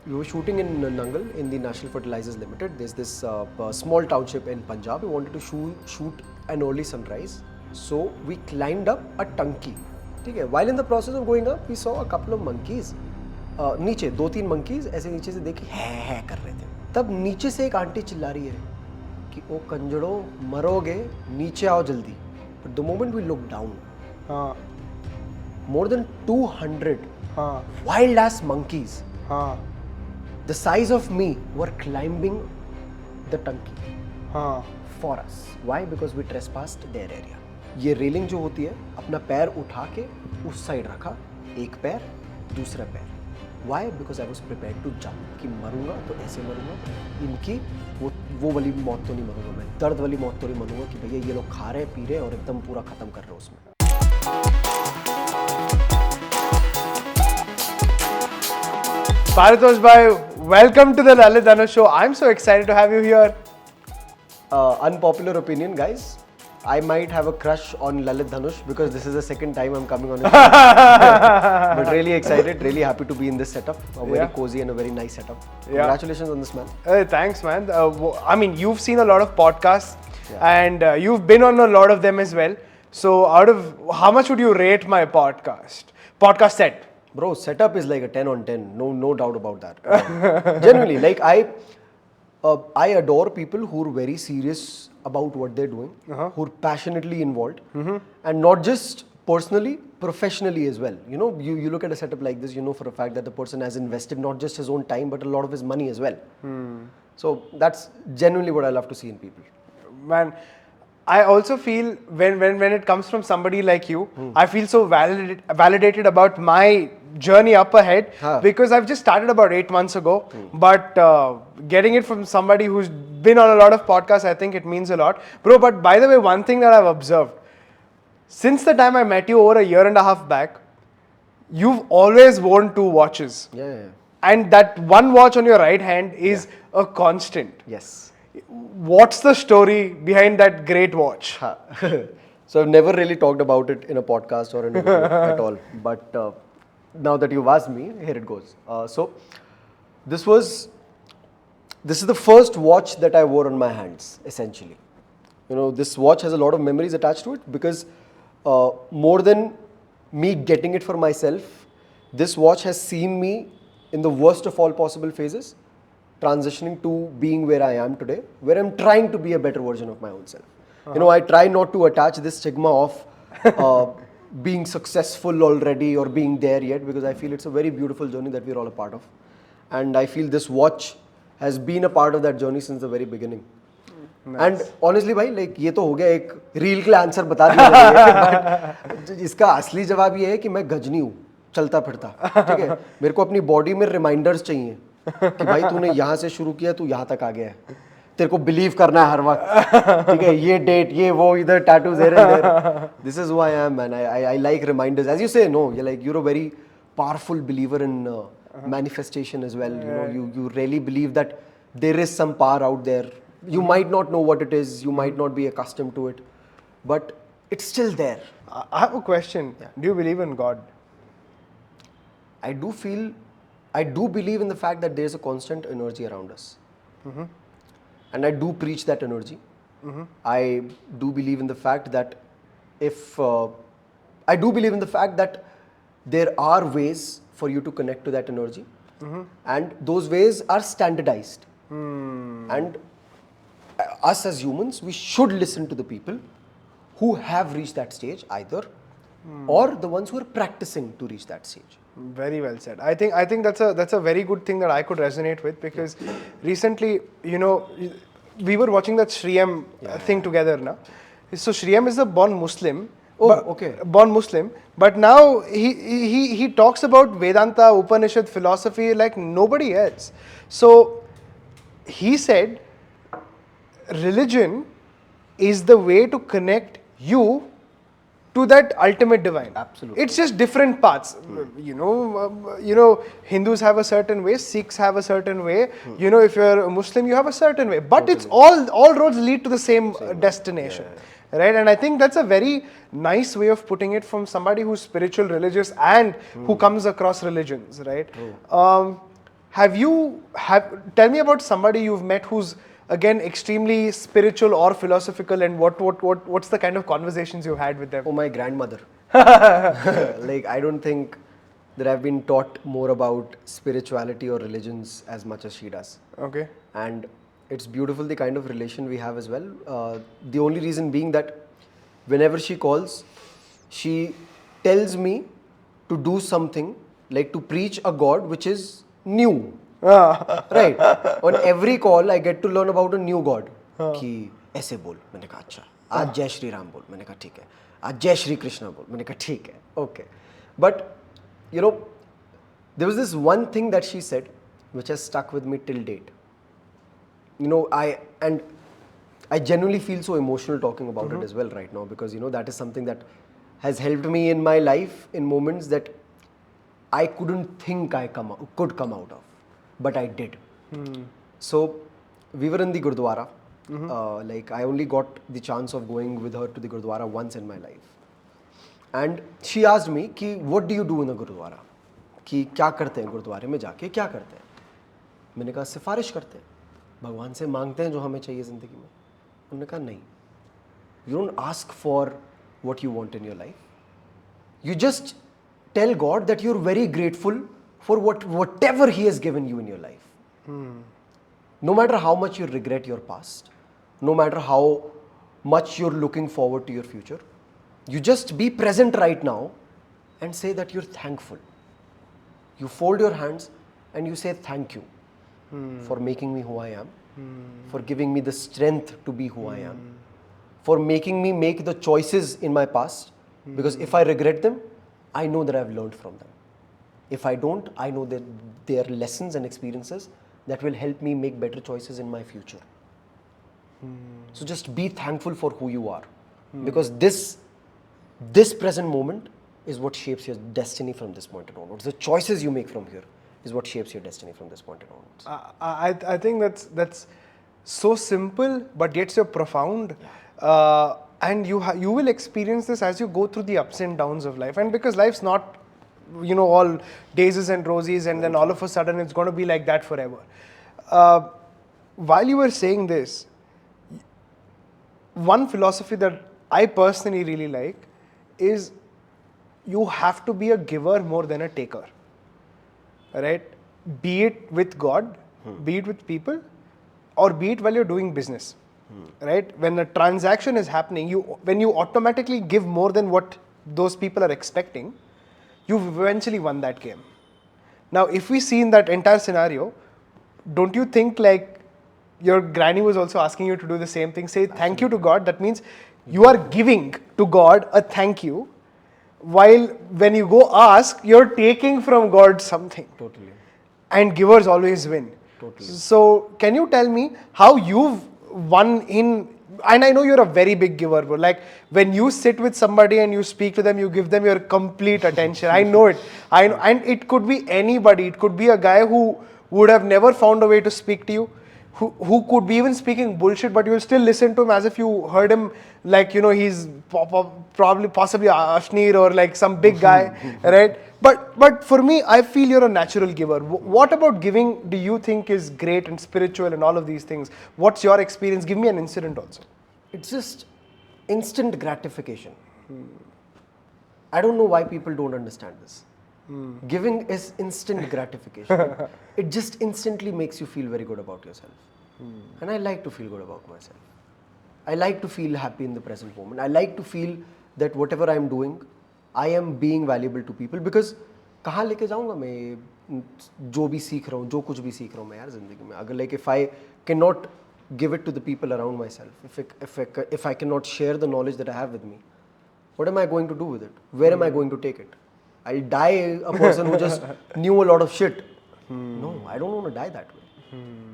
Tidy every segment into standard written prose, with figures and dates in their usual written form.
we were shooting in Nangal in the National Fertilizers Limited. There's this small township in Punjab. We wanted to shoot an early sunrise. So we climbed up a tanki. Okay. While in the process of going up, we saw a couple of monkeys. नीचे 2-3 monkeys ऐसे नीचे से देख है कर रहे थे. तब नीचे से एक आंटी चिल्ला रही है कि ओ कंजड़ो मरोगे, नीचे आओ जल्दी. But the moment we looked down, more than 200 wild ass monkeys, the size of me, were climbing the tanki for us. Why? Because we trespassed their area. ये रेलिंग जो होती है, अपना पैर उठा के उस साइड रखा, एक पैर, दूसरा पैर. Why? Because I was prepared to jump. कि मरूंगा तो ऐसे मरूंगा, इनकी वो वाली मौत तो नहीं मरूंगा मैं, दर्द वाली मौत तो नहीं मरूंगा कि भैया ये लोग खा रहे पी रहे और एकदम पूरा खत्म कर रहे उसमें. Paritosh bhai, welcome to the LalithDhanush show. I'm so excited to have you here. Unpopular opinion, guys. I might have a crush on LalithDhanush because this is the second time I'm coming on his show. But really excited, really happy to be in this setup. A very cozy and a very nice setup. Congratulations on this, man. Thanks, man. I mean, you've seen a lot of podcasts and you've been on a lot of them as well. So out of how much would you rate my podcast set? Bro, setup is like a 10 on 10. No doubt about that. Genuinely, like I adore people who are very serious about what they're doing, who are passionately involved, and not just personally, professionally as well. You know, you look at a setup like this, you know for a fact that the person has invested not just his own time, but a lot of his money as well. So that's genuinely what I love to see in people. Man, I also feel when it comes from somebody like you, I feel so validated about my journey up ahead because I've just started about 8 months ago. But getting it from somebody who's been on a lot of podcasts, I think it means a lot. Bro, but by the way, one thing that I've observed, since the time I met you over a year and a half back, you've always worn 2 watches. Yeah. And that one watch on your right hand is a constant. Yes. What's the story behind that great watch? So I've never really talked about it in a podcast or in a video at all. But now that you've asked me, here it goes. So this is the first watch that I wore on my hands, essentially. You know, this watch has a lot of memories attached to it because more than me getting it for myself, this watch has seen me in the worst of all possible phases, transitioning to being where I am today, where I'm trying to be a better version of my own self. You know, I try not to attach this stigma of being successful already or being there yet, because I feel it's a very beautiful journey that we're all a part of. And I feel this watch has been a part of that journey since the very beginning. Nice. And honestly भाई, like ये तो हो गया एक reel के लिए answer बता दिया, but इसका असली जवाब ये है कि मैं गजनी हूँ, चलता फिरता, ठीक है. मेरे को अपनी बॉडी में रिमाइंडर्स चाहिए कि भाई तूने यहाँ से शुरू किया, तू यहाँ तक आ गया है, तेरे को बिलीव करना है हर वक्त, ठीक है. ये डेट, ये वो, इधर tattoos there. This is who I am, man. I like reminders. As you say, no, you're a very powerful believer in manifestation as well. You know, you really believe that there is some power out there. You might not know what it is, you might not be accustomed to it, but it's still there. I have a question. Do you believe in God? I do believe in the fact that there's a constant energy around us. And I do preach that energy. I do believe in the fact that there are ways for you to connect to that energy. And those ways are standardized. And us as humans, we should listen to the people who have reached that stage either, or the ones who are practicing to reach that stage. Very well said. I think that's a very good thing that I could resonate with, because recently, you know, we were watching that Shriyam thing together now. So Shriyam is a born Muslim. Born Muslim, but now he talks about Vedanta, Upanishad philosophy like nobody else. So he said, religion is the way to connect you to that ultimate divine. Absolutely. It's just different paths. You know, Hindus have a certain way, Sikhs have a certain way. You know, if you're a Muslim, you have a certain way. But it's all roads lead to the same destination. Right? And I think that's a very nice way of putting it from somebody who's spiritual, religious, and who comes across religions, right? Tell me about somebody you've met who's again extremely spiritual or philosophical, and what's the kind of conversations you had with them? Oh, my grandmother. Like, I don't think that I've been taught more about spirituality or religions as much as she does. Okay. And it's beautiful the kind of relation we have as well. The only reason being that whenever she calls, she tells me to do something, like to preach a God which is new. Right. On every call, I get to learn about a new God. कि ऐसे बोल, मैंने कहा अच्छा. आज जय श्री राम बोल, मैंने कहा ठीक है. आज जय श्री कृष्णा बोल, मैंने कहा ठीक है. Okay. But you know, there was this one thing that she said which has stuck with me till date. You know, I genuinely feel so emotional talking about it as well right now, because you know that is something that has helped me in my life in moments that I couldn't think could come out of, but I did. So we were in the Gurdwara. Like, I only got the chance of going with her to the Gurdwara once in my life. And she asked me कि what do you do in a Gurdwara? कि क्या करते हैं गुरुद्वारे में जाके, क्या करते हैं? मैंने कहा सिफारिश करते हैं, भगवान से मांगते हैं जो हमें चाहिए ज़िंदगी में. उन्होंने कहा नहीं, you don't ask for what you want in your life. You just tell God that you're very grateful for whatever He has given you in your life. No matter how much you regret your past, no matter how much you're looking forward to your future, you just be present right now and say that you're thankful. You fold your hands and you say thank you for making me who I am, for giving me the strength to be who I am, for making me make the choices in my past, because if I regret them, I know that I've learned from them. If I don't, I know that they are lessons and experiences that will help me make better choices in my future. So just be thankful for who you are, because this present moment is what shapes your destiny from this point onwards. The choices you make from here is what shapes your destiny from this point onwards. I think that's so simple, but yet so profound. And you will experience this as you go through the ups and downs of life. And because life's not, you know, all daisies and roses, and then all of a sudden it's going to be like that forever. While you were saying this, one philosophy that I personally really like is you have to be a giver more than a taker. Right? Be it with God, be it with people, or be it while you're doing business. Right? When a transaction is happening, when you automatically give more than what those people are expecting, you've eventually won that game. Now, if we see in that entire scenario, don't you think like your granny was also asking you to do the same thing? Say thank you to God. That means you are giving to God a thank you, while when you go ask, you're taking from God something. Totally. And givers always win. Totally. So can you tell me how you've won in, and I know you're a very big giver, but like when you sit with somebody and you speak to them, you give them your complete attention. I know it. I know, and it could be anybody. It could be a guy who would have never found a way to speak to you, who could be even speaking bullshit, but you'll still listen to him as if you heard him, like, you know, he's possibly Ashnir or like some big guy, right? But for me, I feel you're a natural giver. What about giving do you think is great and spiritual and all of these things? What's your experience? Give me an incident also. It's just instant gratification. I don't know why people don't understand this. Giving is instant gratification. It just instantly makes you feel very good about yourself. And I like to feel good about myself. I like to feel happy in the present moment. I like to feel that whatever I am doing, I am being valuable to people, because कहाँ लेके जाऊँगा मैं जो भी सीख रहा हूँ, जो कुछ भी सीख रहा हूँ मैं यार ज़िंदगी में, अगर like if I cannot give it to the people around myself, if I cannot share the knowledge that I have with me, what am I going to do with it? Where am I going to take it? I'll die a person who just knew a lot of shit. No, I don't want to die that way.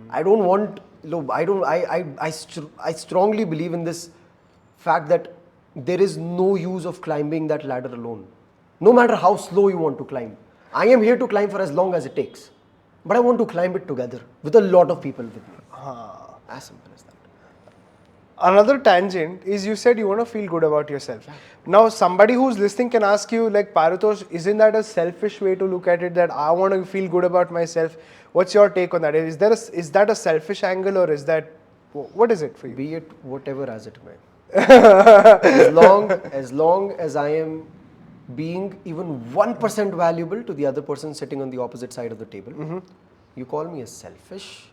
I don't want. No, I strongly believe in this fact that there is no use of climbing that ladder alone. No matter how slow you want to climb, I am here to climb for as long as it takes. But I want to climb it together with a lot of people with me. As simple as that. Another tangent is you said you want to feel good about yourself. Now, somebody who's listening can ask you, like, Paritosh, isn't that a selfish way to look at it, that I want to feel good about myself? What's your take on that? Is that a selfish angle, or is that, what is it for you? Be it whatever as it may. as long as I am being even 1% valuable to the other person sitting on the opposite side of the table, you call me a selfish,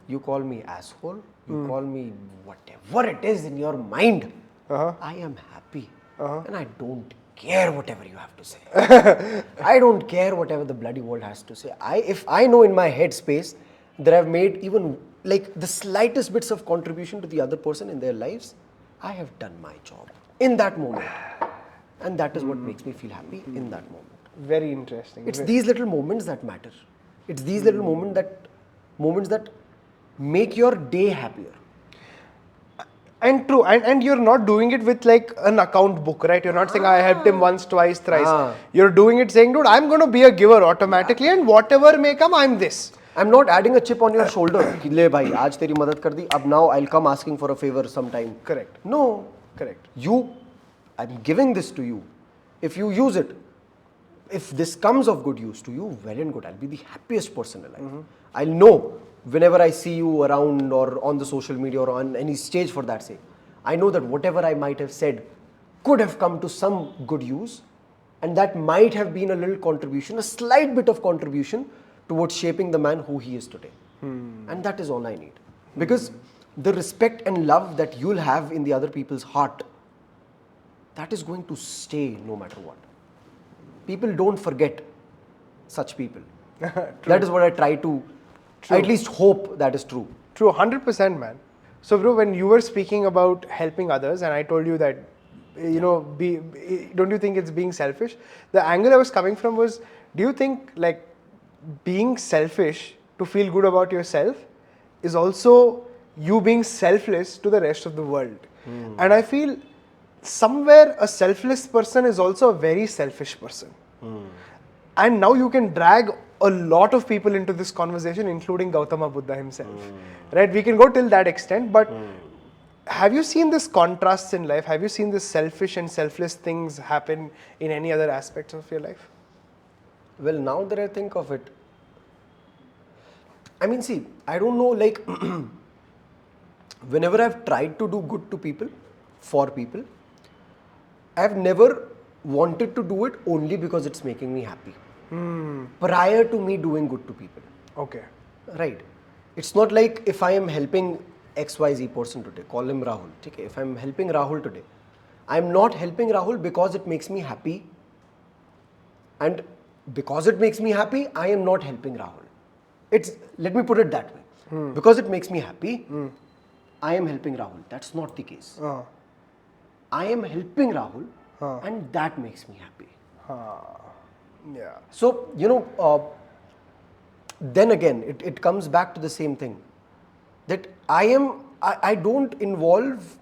you call me asshole, you call me whatever it is in your mind, I am happy and I don't care whatever you have to say. I don't care whatever the bloody world has to say. If I know in my head space that I've made even like the slightest bits of contribution to the other person in their lives, I have done my job in that moment. And that is what makes me feel happy in that moment. Very interesting. It's these little moments that matter. It's these little moments that make your day happier. And true, and you're not doing it with like an account book, right? You're not saying I helped him once, twice, thrice. You're doing it saying, dude, I'm going to be a giver automatically, and whatever may come, I'm this. I'm not adding a chip on your shoulder. कि ले भाई, आज तेरी मदद कर दी. अब now I'll come asking for a favor sometime. Correct. No. Correct. I'm giving this to you. If you use it, if this comes of good use to you, well and good. I'll be the happiest person alive. I'll know whenever I see you around or on the social media or on any stage for that sake, I know that whatever I might have said could have come to some good use, and that might have been a little contribution, a slight bit of contribution towards shaping the man who he is today. And that is all I need. Because the respect and love that you'll have in the other people's heart, that is going to stay no matter what. People don't forget such people. That is what I try to, at least hope that is true. True, 100%, man. So, bro, when you were speaking about helping others, and I told you that, don't you think it's being selfish? The angle I was coming from was, do you think like being selfish to feel good about yourself is also you being selfless to the rest of the world? And I feel somewhere a selfless person is also a very selfish person. And now you can drag a lot of people into this conversation, including Gautama Buddha himself. Right? We can go till that extent, but have you seen this contrasts in life? Have you seen this selfish and selfless things happen in any other aspects of your life? Well, now that I think of it, I mean, see, I don't know, like, whenever I've tried to do good to people, for people, I've never wanted to do it only because it's making me happy. Prior to me doing good to people. Okay. Right. It's not like if I am helping XYZ person today, call him Rahul. Okay? If I'm helping Rahul today, I'm not helping Rahul because it makes me happy. And because it makes me happy, I am not helping Rahul. Let me put it that way. Because it makes me happy, I am helping Rahul. That's not the case. I am helping Rahul and that makes me happy. Yeah. So, then again, it comes back to the same thing. That I don't involve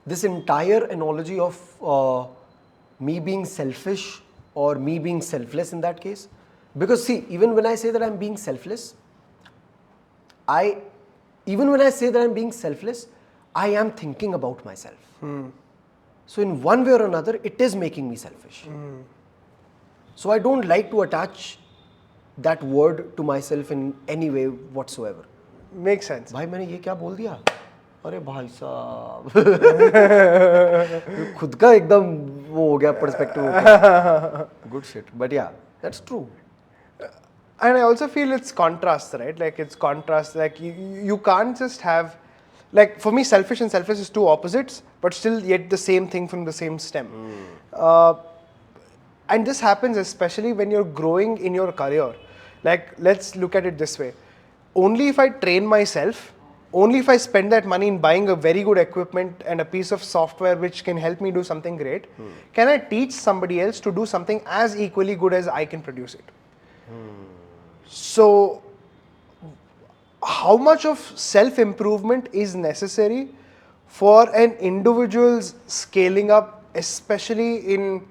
this entire analogy of me being selfish or me being selfless in that case. Because see, even when I say that I'm being selfless, I am thinking about myself. So in one way or another, it is making me selfish. So I don't like to attach that word to myself in any way whatsoever. Makes sense. भाई मैंने ये क्या बोल दिया? अरे भाई साहब खुद का एकदम वो हो गया perspective. Good shit. But yeah, that's true. And I also feel it's contrast, right? Like it's contrast. Like you can't just have, like for me, selfish and selfless is two opposites, but still yet the same thing from the same stem. And this happens especially when you're growing in your career. Like, let's look at it this way. Only if I train myself, only if I spend that money in buying a very good equipment and a piece of software which can help me do something great, can I teach somebody else to do something as equally good as I can produce it. So, how much of self-improvement is necessary for an individual's scaling up, especially in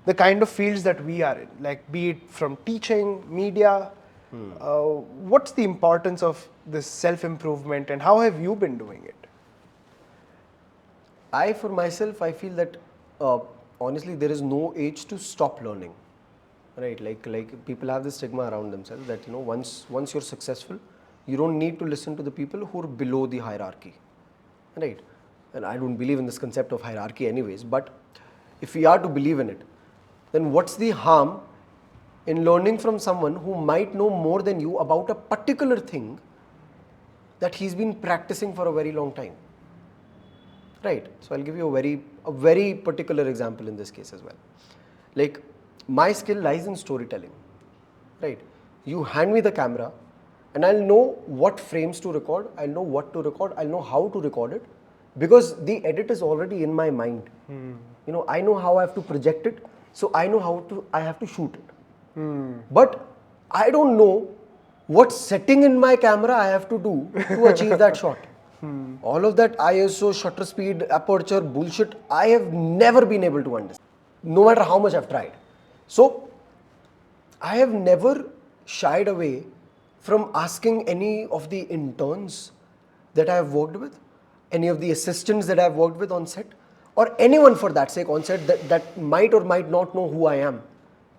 the kind of fields that we are in, like be it from teaching, media? What's the importance of this self-improvement and how have you been doing it? For myself, I feel that honestly, there is no age to stop learning, right? Like people have this stigma around themselves that once you're successful, you don't need to listen to the people who are below the hierarchy, right? And I don't believe in this concept of hierarchy, anyways. But if we are to believe in it, then what's the harm in learning from someone who might know more than you about a particular thing that he's been practicing for a very long time? Right. So I'll give you a very particular example in this case as well. Like, my skill lies in storytelling. Right. You hand me the camera and I'll know what frames to record, I'll know what to record, I'll know how to record it, because the edit is already in my mind. I know how I have to project it, so I know I have to shoot it. But I don't know what setting in my camera I have to do to achieve that shot. All of that ISO, shutter speed, aperture bullshit, I have never been able to understand, no matter how much I've tried. So, I have never shied away from asking any of the interns that I have worked with, any of the assistants that I have worked with on set, or anyone for that sake on set that might or might not know who I am.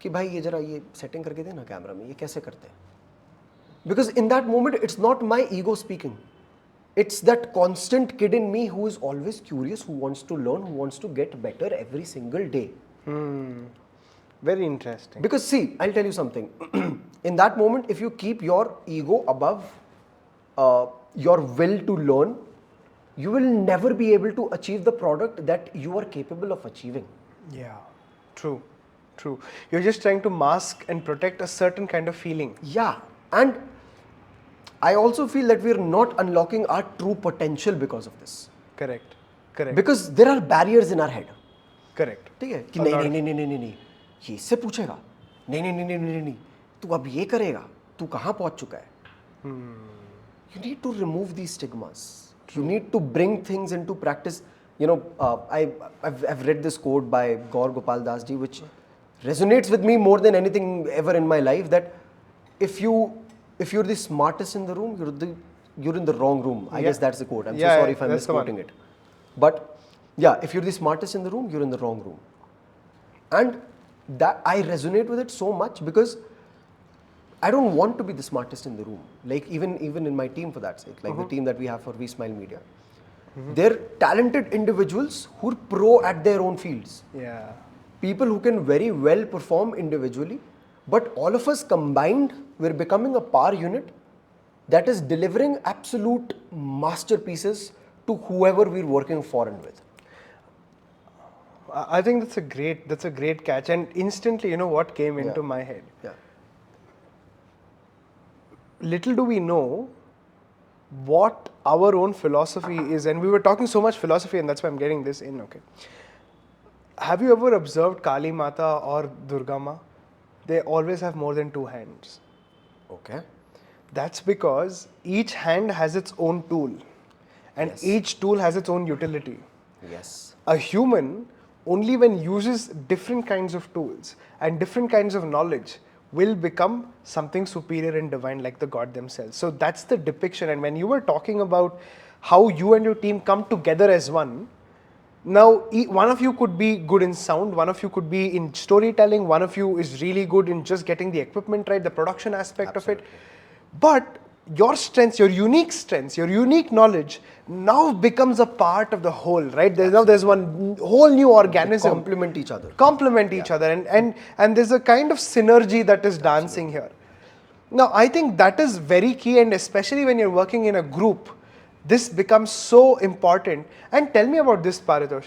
कि भाई ये जरा ये setting करके दे ना camera में, ये कैसे करते हैं? Because in that moment, it's not my ego speaking. It's that constant kid in me who is always curious, who wants to learn, who wants to get better every single day. Very interesting. Because see, I'll tell you something. In that moment, if you keep your ego above your will to learn, you will never be able to achieve the product that you are capable of achieving. Yeah, true. You're just trying to mask and protect a certain kind of feeling. Yeah, and I also feel that we're not unlocking our true potential because of this. Correct. Because there are barriers in our head. Correct. ठीक है कि नहीं ये इससे पूछेगा, नहीं तू अब ये करेगा, तू कहाँ पहुँच चुका है? You need to remove these stigmas. You need to bring things into practice. I've read this quote by Gaur Gopal Das ji, which resonates with me more than anything ever in my life, that if you're the smartest in the room, you're in the wrong room. I guess that's the quote. I'm so sorry if I'm misquoting it. But yeah, if you're the smartest in the room, you're in the wrong room. And that I resonate with it so much because I don't want to be the smartest in the room. Like even in my team, for that sake, like the team that we have for We Smile Media. They're talented individuals who are pro at their own fields. Yeah. People who can very well perform individually, but all of us combined, we're becoming a power unit that is delivering absolute masterpieces to whoever we're working for and with. I think that's a great catch, and instantly, what came into my head. Yeah. Little do we know what our own philosophy is, and we were talking so much philosophy, and that's why I'm getting this in. Okay. Have you ever observed Kali Mata or Durga Ma? They always have more than two hands. Okay. That's because each hand has its own tool, and each tool has its own utility. Yes. A human, only when uses different kinds of tools and different kinds of knowledge, will become something superior and divine like the God themselves. So that's the depiction. And when you were talking about how you and your team come together as one, now one of you could be good in sound, one of you could be in storytelling, one of you is really good in just getting the equipment right, the production aspect of it. But your strengths, your unique knowledge now becomes a part of the whole, right? There's one whole new organism. They complement each other. And there's a kind of synergy that is dancing here. Now, I think that is very key, and especially when you're working in a group, this becomes so important. And tell me about this, Paritosh.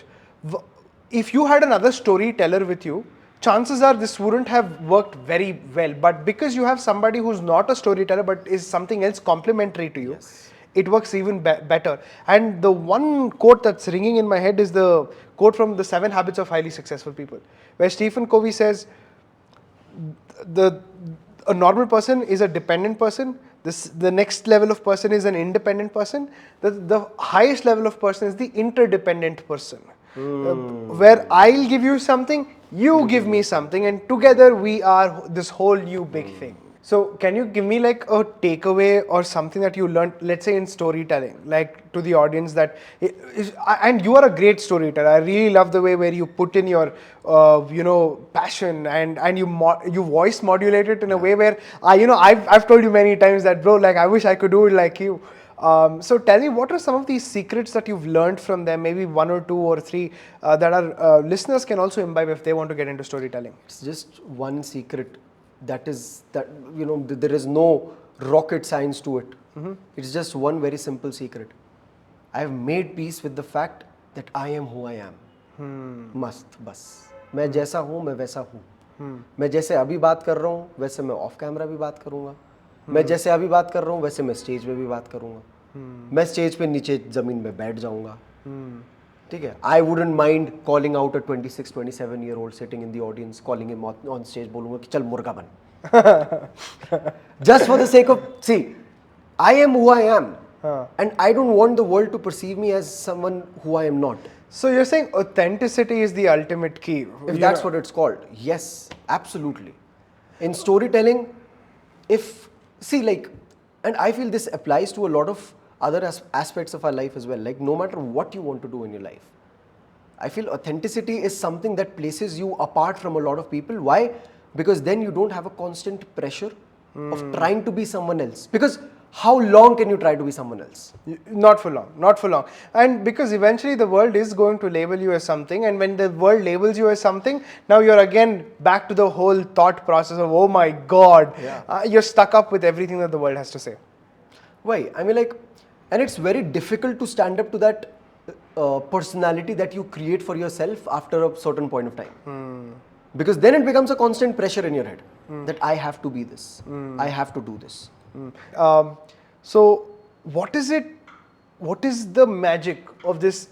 If you had another storyteller with you, chances are this wouldn't have worked very well. But because you have somebody who's not a storyteller but is something else complementary to you, it works even better. And the one quote that's ringing in my head is the quote from The 7 Habits of Highly Successful People, where Stephen Covey says, a normal person is a dependent person. The next level of person is an independent person. The highest level of person is the interdependent person, where I'll give you something, you give me something, and together we are this whole new big thing. So can you give me like a takeaway or something that you learned, let's say in storytelling, like to the audience that, and you are a great storyteller. I really love the way where you put in your, passion and you voice modulate it in a way where I've told you many times that, bro, like I wish I could do it like you. So tell me, what are some of these secrets that you've learned from them? Maybe one or two or three that our listeners can also imbibe if they want to get into storytelling. It's just one secret that is that there is no rocket science to it. It's just one very simple secret. I have made peace with the fact that I am who I am. मस्त बस मैं जैसा हूँ मैं वैसा हूँ. मैं जैसे अभी बात कर रहा हूँ वैसे मैं ऑफ कैमरा भी बात करूँगा. मैं जैसे अभी बात कर रहा हूँ वैसे मैं स्टेज पे भी बात करूँगा. मैं स्टेज पे नीचे ज़मीन में बैठ जाऊँगा. ठीक है. I wouldn't mind calling out a 26-27-year-old sitting in the audience, calling him on stage, बोलूँगा कि चल मुर्गा बन. Just for the sake of, see, I am who I am. And I don't want the world to perceive me as someone who I am not. So you're saying authenticity is the ultimate key. If that's what it's called. Yes, absolutely. In storytelling, and I feel this applies to a lot of other aspects of our life as well. Like no matter what you want to do in your life, I feel authenticity is something that places you apart from a lot of people. Why? Because then you don't have a constant pressure of trying to be someone else. Because how long can you try to be someone else? Not for long, not for long. And because eventually the world is going to label you as something, and when the world labels you as something, now you're again back to the whole thought process of, oh my God, you're stuck up with everything that the world has to say. Why? I mean, and it's very difficult to stand up to that personality that you create for yourself after a certain point of time. Because then it becomes a constant pressure in your head that I have to be this, I have to do this. So what is it? What is the magic of this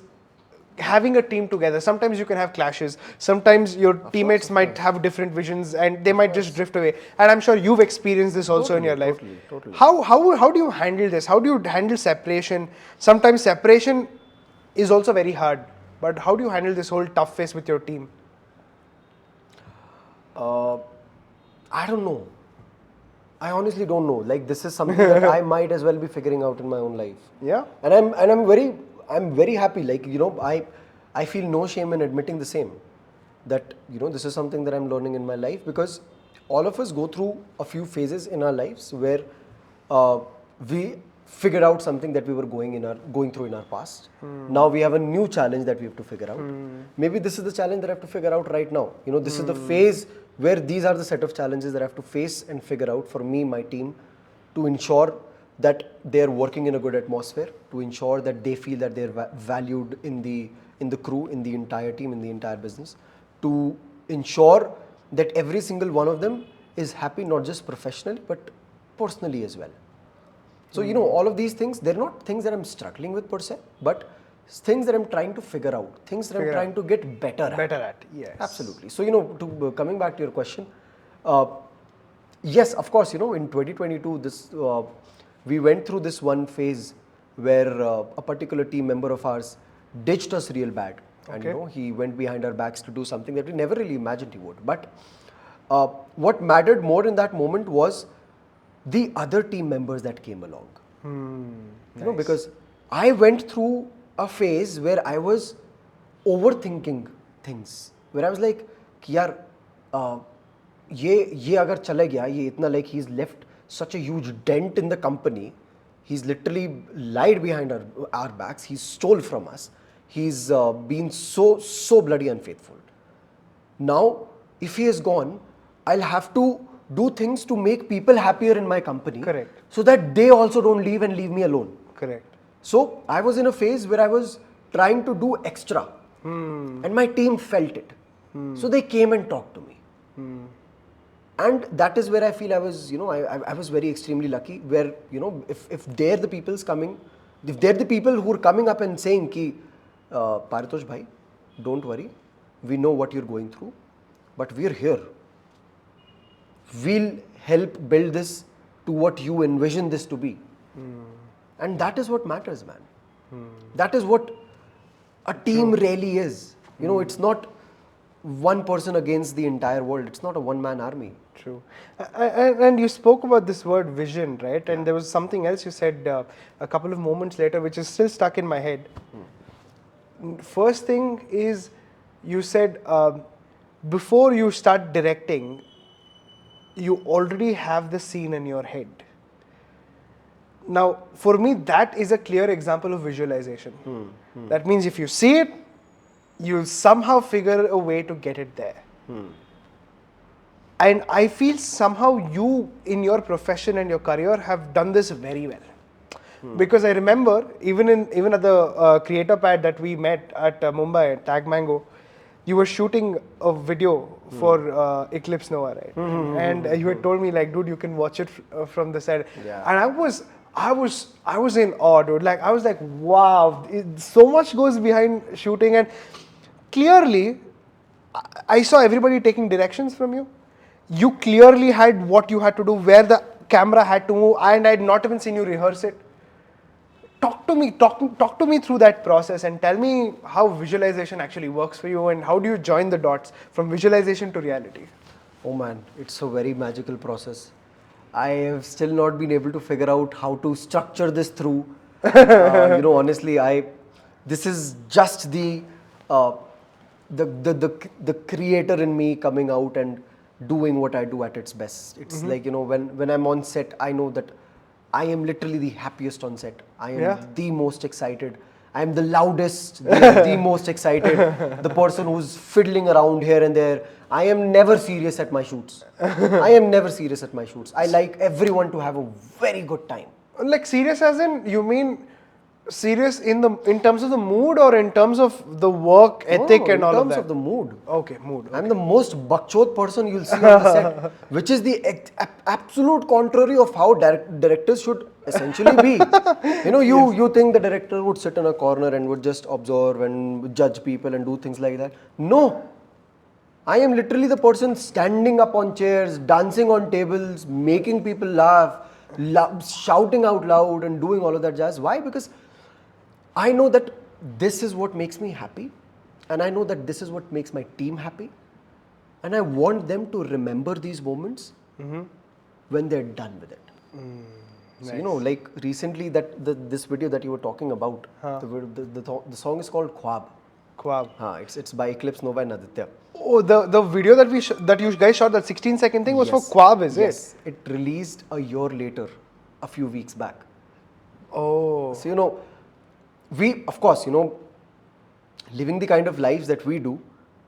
having a team together? Sometimes you can have clashes. Sometimes your teammates might have different visions and they might just drift away. And I'm sure you've experienced this also in your life. Totally. How do you handle this? How do you handle separation? Sometimes separation is also very hard. But how do you handle this whole tough phase with your team? I don't know. I honestly don't know. Like this is something that I might as well be figuring out in my own life. Yeah. And I'm very happy. Like I feel no shame in admitting the same. That this is something that I'm learning in my life, because all of us go through a few phases in our lives where we figured out something that we were going through in our past. Now we have a new challenge that we have to figure out. Maybe this is the challenge that I have to figure out right now. This is the phase where these are the set of challenges that I have to face and figure out for me, my team, to ensure that they are working in a good atmosphere, to ensure that they feel that they're valued in the crew, in the entire team, in the entire business, to ensure that every single one of them is happy, not just professionally, but personally as well. So, all of these things, they're not things that I'm struggling with per se, but things that I'm trying to figure out, things that I'm trying to get better at. Yes. Absolutely. So, coming back to your question, yes, of course, in 2022, we went through this one phase where a particular team member of ours ditched us real bad. Okay. And, he went behind our backs to do something that we never really imagined he would. But what mattered more in that moment was the other team members that came along. Nice. Because I went through a phase where I was overthinking things, where I was like, कि यार ये अगर चले गया, ये इतना, like he's left such a huge dent in the company. He's literally lied behind our backs. He stole from us. He's been so bloody unfaithful. Now, if he is gone, I'll have to do things to make people happier in my company. Correct. So that they also don't leave and leave me alone. Correct. So I was in a phase where I was trying to do extra. And my team felt it. So they came and talked to me. And that is where I feel I was, I was very extremely lucky, where, if they're the people who are coming up and saying ki, Paritosh bhai, don't worry, we know what you're going through, but we're here. We'll help build this to what you envision this to be. And that is what matters, man. That is what a team really is. It's not one person against the entire world. It's not a one-man army. True. And you spoke about this word vision, right? And there was something else you said a couple of moments later, which is still stuck in my head. First thing is, you said before you start directing, you already have the scene in your head. Now, for me, that is a clear example of visualization. That means if you see it, you'll somehow figure a way to get it there. And I feel somehow you, in your profession and your career, have done this very well. Because I remember, even at the creator pad that we met at Mumbai, at Tag Mango, you were shooting a video for Eclipse Nova, right? And you had told me, like, dude, you can watch it from the side. Yeah. And I was in awe, dude. Like, I was like, wow, so much goes behind shooting. And clearly, I saw everybody taking directions from you. You clearly had what you had to do, where the camera had to move, and I had not even seen you rehearse it. Talk to me through that process and tell me how visualization actually works for you and how do you join the dots from visualization to reality. Oh man, it's a very magical process. I have still not been able to figure out how to structure this through. Honestly, this is just the creator in me coming out and doing what I do at its best. It's like, when I'm on set, I know that I am literally the happiest on set. I am the most excited. I am the loudest, the most excited, the person who's fiddling around here and there. I am never serious at my shoots. I like everyone to have a very good time. Like serious as in, you mean serious in terms of the mood or in terms of the work ethic and all of that? In terms of the mood. Okay, mood. Okay. I'm the most bakchot person you'll see on the set, which is the absolute contrary of how directors should essentially be. You think the director would sit in a corner and would just observe and judge people and do things like that. No. I am literally the person standing up on chairs, dancing on tables, making people laugh, shouting out loud and doing all of that jazz. Why? Because I know that this is what makes me happy, and I know that this is what makes my team happy, and I want them to remember these moments when they're done with it. So Nice. like recently this video that you were talking about, the song is called Khwab. Khwab. It's by Eclipse Nova and Aditya. Oh, the video that you guys shot, that 16-second thing, was for Yes. Khwab, is Yes, it released a year later, a few weeks back. Oh. So we, of course, living the kind of lives that we do,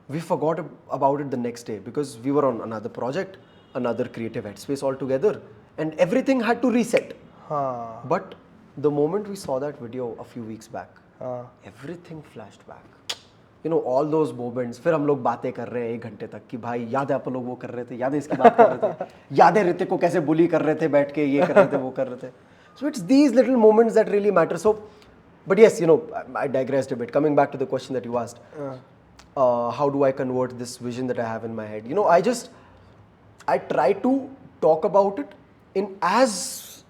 we forgot about it the next day because we were on another project, another creative headspace altogether, and everything had to reset. But the moment we saw that video a few weeks back, everything flashed back. All those moments. फिर हम लोग बातें कर रहे हैं 1 घंटे तक कि भाई याद है अपन लोग वो कर रहे थे, याद है इसकी बात कर रहे थे, याद है ऋतिक को कैसे बुली कर रहे थे बैठ के, ये कर रहे थे, वो कर रहे थे. So it's these little moments that really matter. So, but yes, I digressed a bit. Coming back to the question that you asked, how do I convert this vision that I have in my head? I try to talk about it in as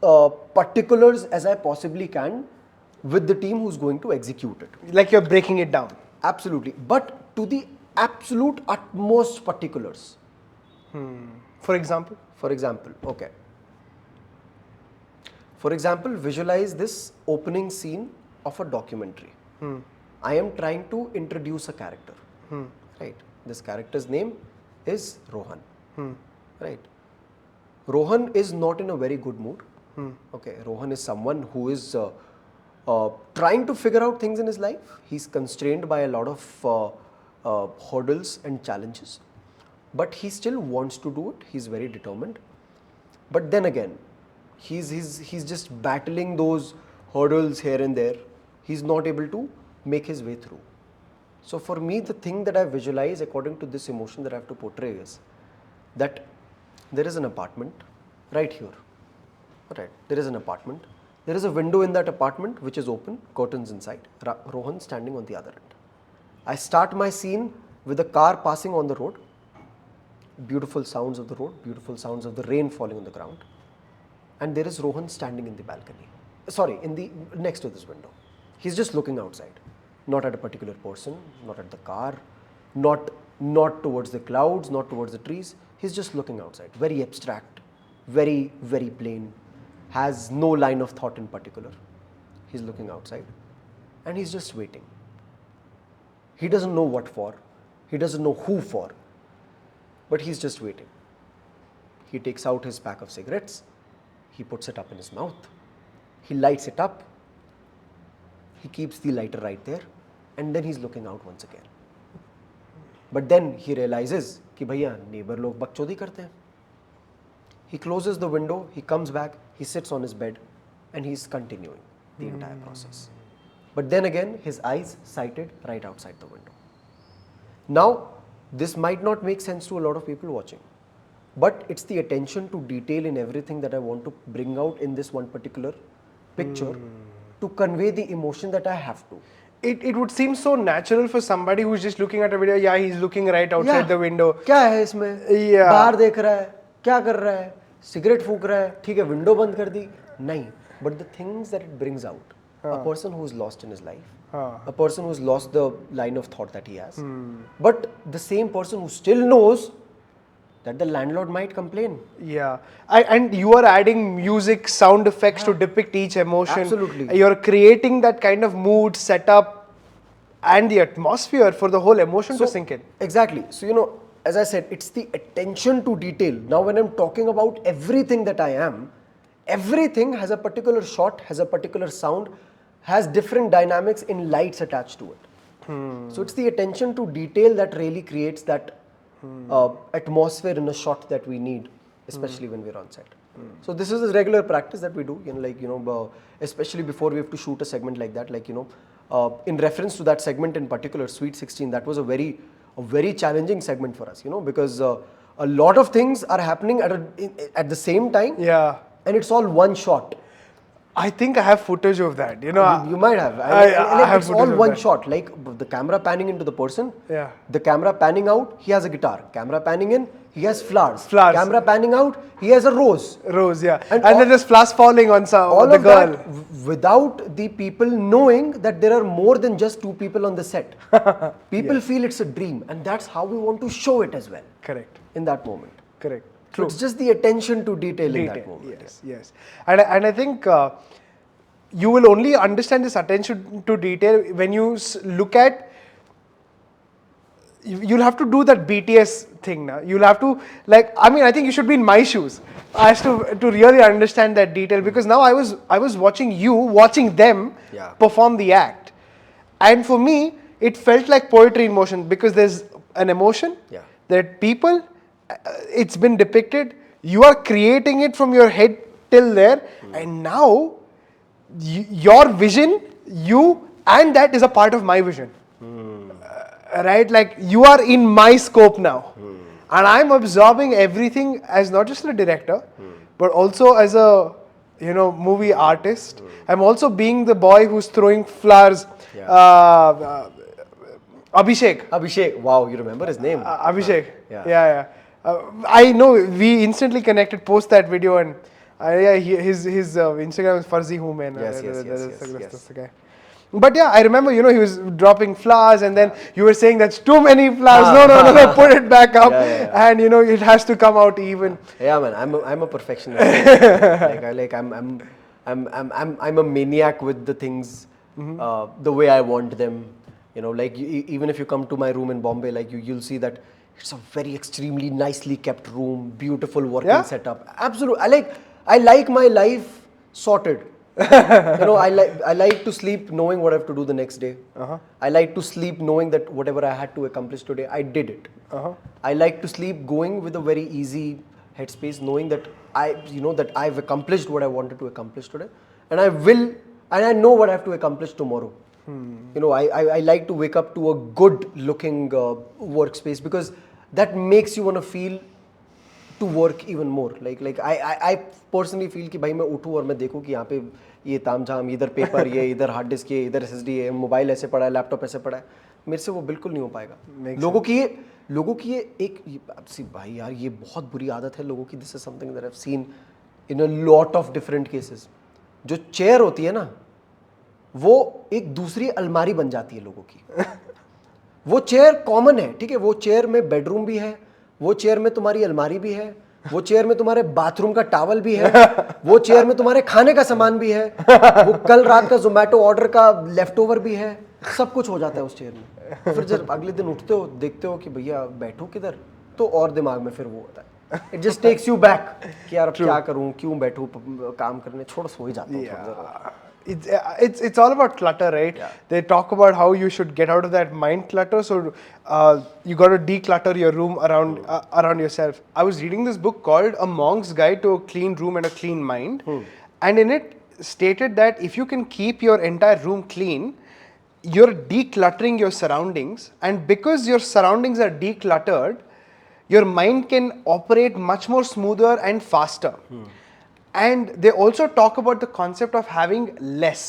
particulars as I possibly can with the team who's going to execute it. Like you're breaking it down. Absolutely. But to the absolute utmost particulars. For example? Okay. For example, visualize this opening scene of a documentary. I am trying to introduce a character. Right. This character's name is Rohan. Right. Rohan is not in a very good mood. Okay. Rohan is someone who is trying to figure out things in his life. He's constrained by a lot of hurdles and challenges, but he still wants to do it. He's very determined. But then again, he's just battling those hurdles here and there. He's not able to make his way through. So for me, the thing that I visualize according to this emotion that I have to portray is that there is an apartment right here. Right. There is an apartment. There is a window in that apartment which is open, curtains inside. Rohan standing on the other end. I start my scene with a car passing on the road. Beautiful sounds of the road, beautiful sounds of the rain falling on the ground. And there is Rohan standing in the balcony. Next to this window. He's just looking outside. Not at a particular person, not at the car, not towards the clouds, not towards the trees. He's just looking outside, very abstract, very, very plain, has no line of thought in particular. He's looking outside and he's just waiting. He doesn't know what for, he doesn't know who for, but he's just waiting. He takes out his pack of cigarettes, he puts it up in his mouth, he lights it up, he keeps the lighter right there, and then he's looking out once again. But then he realizes कि भैया neighbor लोग बकचोदी करते हैं. He closes the window, he comes back, he sits on his bed, and he's continuing the entire process. But then again, his eyes sighted right outside the window. Now, this might not make sense to a lot of people watching, but it's the attention to detail in everything that I want to bring out in this one particular picture to convey the emotion that I have to. It would seem so natural for somebody who's just looking at a video. Yeah, he's looking right outside the window. क्या है इसमें? Yeah. बाहर देख रहा है, क्या कर रहा है, सिगरेट फूंक रहा है, ठीक है, विंडो बंद कर दी, नहीं. But the things that it brings out, a person who's lost in his life, a person who's lost the line of thought that he has, but the same person who still knows that the landlord might complain. Yeah, and you are adding music, sound effects to depict each emotion. Absolutely. You're creating that kind of mood, setup, and the atmosphere for the whole emotion to sink in. Exactly. So, as I said, it's the attention to detail. Now, when I'm talking about everything that I am, everything has a particular shot, has a particular sound, has different dynamics in lights attached to it. So, it's the attention to detail that really creates that atmosphere in a shot that we need, especially when we're on set. So this is a regular practice that we do, especially before we have to shoot a segment like that, in reference to that segment in particular, Sweet 16, that was a very challenging segment for us, because a lot of things are happening at the same time. Yeah. And it's all one shot. I think I have footage of that. You might have. It's all one shot. Like the camera panning into the person. Yeah. The camera panning out, he has a guitar. Camera panning in, he has flowers. Flowers. Camera panning out, he has a rose. Rose, yeah. And then there's flowers falling on the girl. That without the people knowing that there are more than just two people on the set. People feel it's a dream, and that's how we want to show it as well. Correct. In that moment. Correct. So it's just the attention to detail in that moment. Yes. And I think you will only understand this attention to detail when you look at. You'll have to do that BTS thing now. You'll have to I think you should be in my shoes as to really understand that detail, because now I was watching them perform the act, and for me it felt like poetry in motion, because there's an emotion, there are people. It's been depicted, you are creating it from your head till there, and now your vision, and that is a part of my vision. Right? Like you are in my scope now, and I'm absorbing everything as not just a director, but also as a movie artist. I'm also being the boy who's throwing flowers. Abhishek. Wow, you remember his name? Abhishek. Yeah. I know we instantly connected post that video, and his Instagram is Farzi Human. Yes. That's the guy. But yeah, I remember, he was dropping flowers, and then you were saying that's too many flowers. No, put it back up, and it has to come out even. Yeah, man, I'm a perfectionist. I'm a maniac with the things the way I want them. Even if you come to my room in Bombay, you'll see that it's a very extremely nicely kept room, beautiful working setup. Absolutely, I like my life sorted. I like to sleep knowing what I have to do the next day. I like to sleep knowing that whatever I had to accomplish today, I did it. I like to sleep going with a very easy headspace, knowing that I've accomplished what I wanted to accomplish today, and I know what I have to accomplish tomorrow. I like to wake up to a good looking workspace, because that makes you want to feel to work even more. I personally feel कि भाई मैं उठूँ और मैं देखूँ कि यहाँ पे ये तामझाम, इधर पेपर, ये इधर हार्ड डिस्क, ये इधर SSD है, मोबाइल ऐसे पड़ा है, लैपटॉप ऐसे पड़ा है, मेरे से वो बिल्कुल नहीं हो पाएगा. लोगों की ये भाई यार, ये बहुत बुरी आदत है लोगों की. This is something that I have seen in a lot of different cases. जो चेयर होती है ना, वो एक दूसरी अलमारी बन जाती है लोगों की. वो चेयर कॉमन है, ठीक है, वो चेयर में बेडरूम भी है, वो चेयर में तुम्हारी अलमारी भी है, वो चेयर में तुम्हारे बाथरूम का टॉवल भी है, वो चेयर में तुम्हारे खाने का सामान भी है, वो कल रात का जोमेटो ऑर्डर का लेफ्ट ओवर भी है, सब कुछ हो जाता है उस चेयर में। फिर जब अगले दिन उठते हो देखते हो कि भैया बैठो किधर, तो और दिमाग में फिर वो होता है, it just takes you back कि यार अब क्या करूं, क्यों बैठूं काम करने, छोड़ सो ही जाता हूं थोड़ी देर। It's all about clutter, right? Yeah. They talk about how you should get out of that mind clutter. So you got to declutter your room around yourself. I was reading this book called A Monk's Guide to a Clean Room and a Clean Mind, and in it stated that if you can keep your entire room clean, you're decluttering your surroundings, and because your surroundings are decluttered, your mind can operate much more smoother and faster. And they also talk about the concept of having less.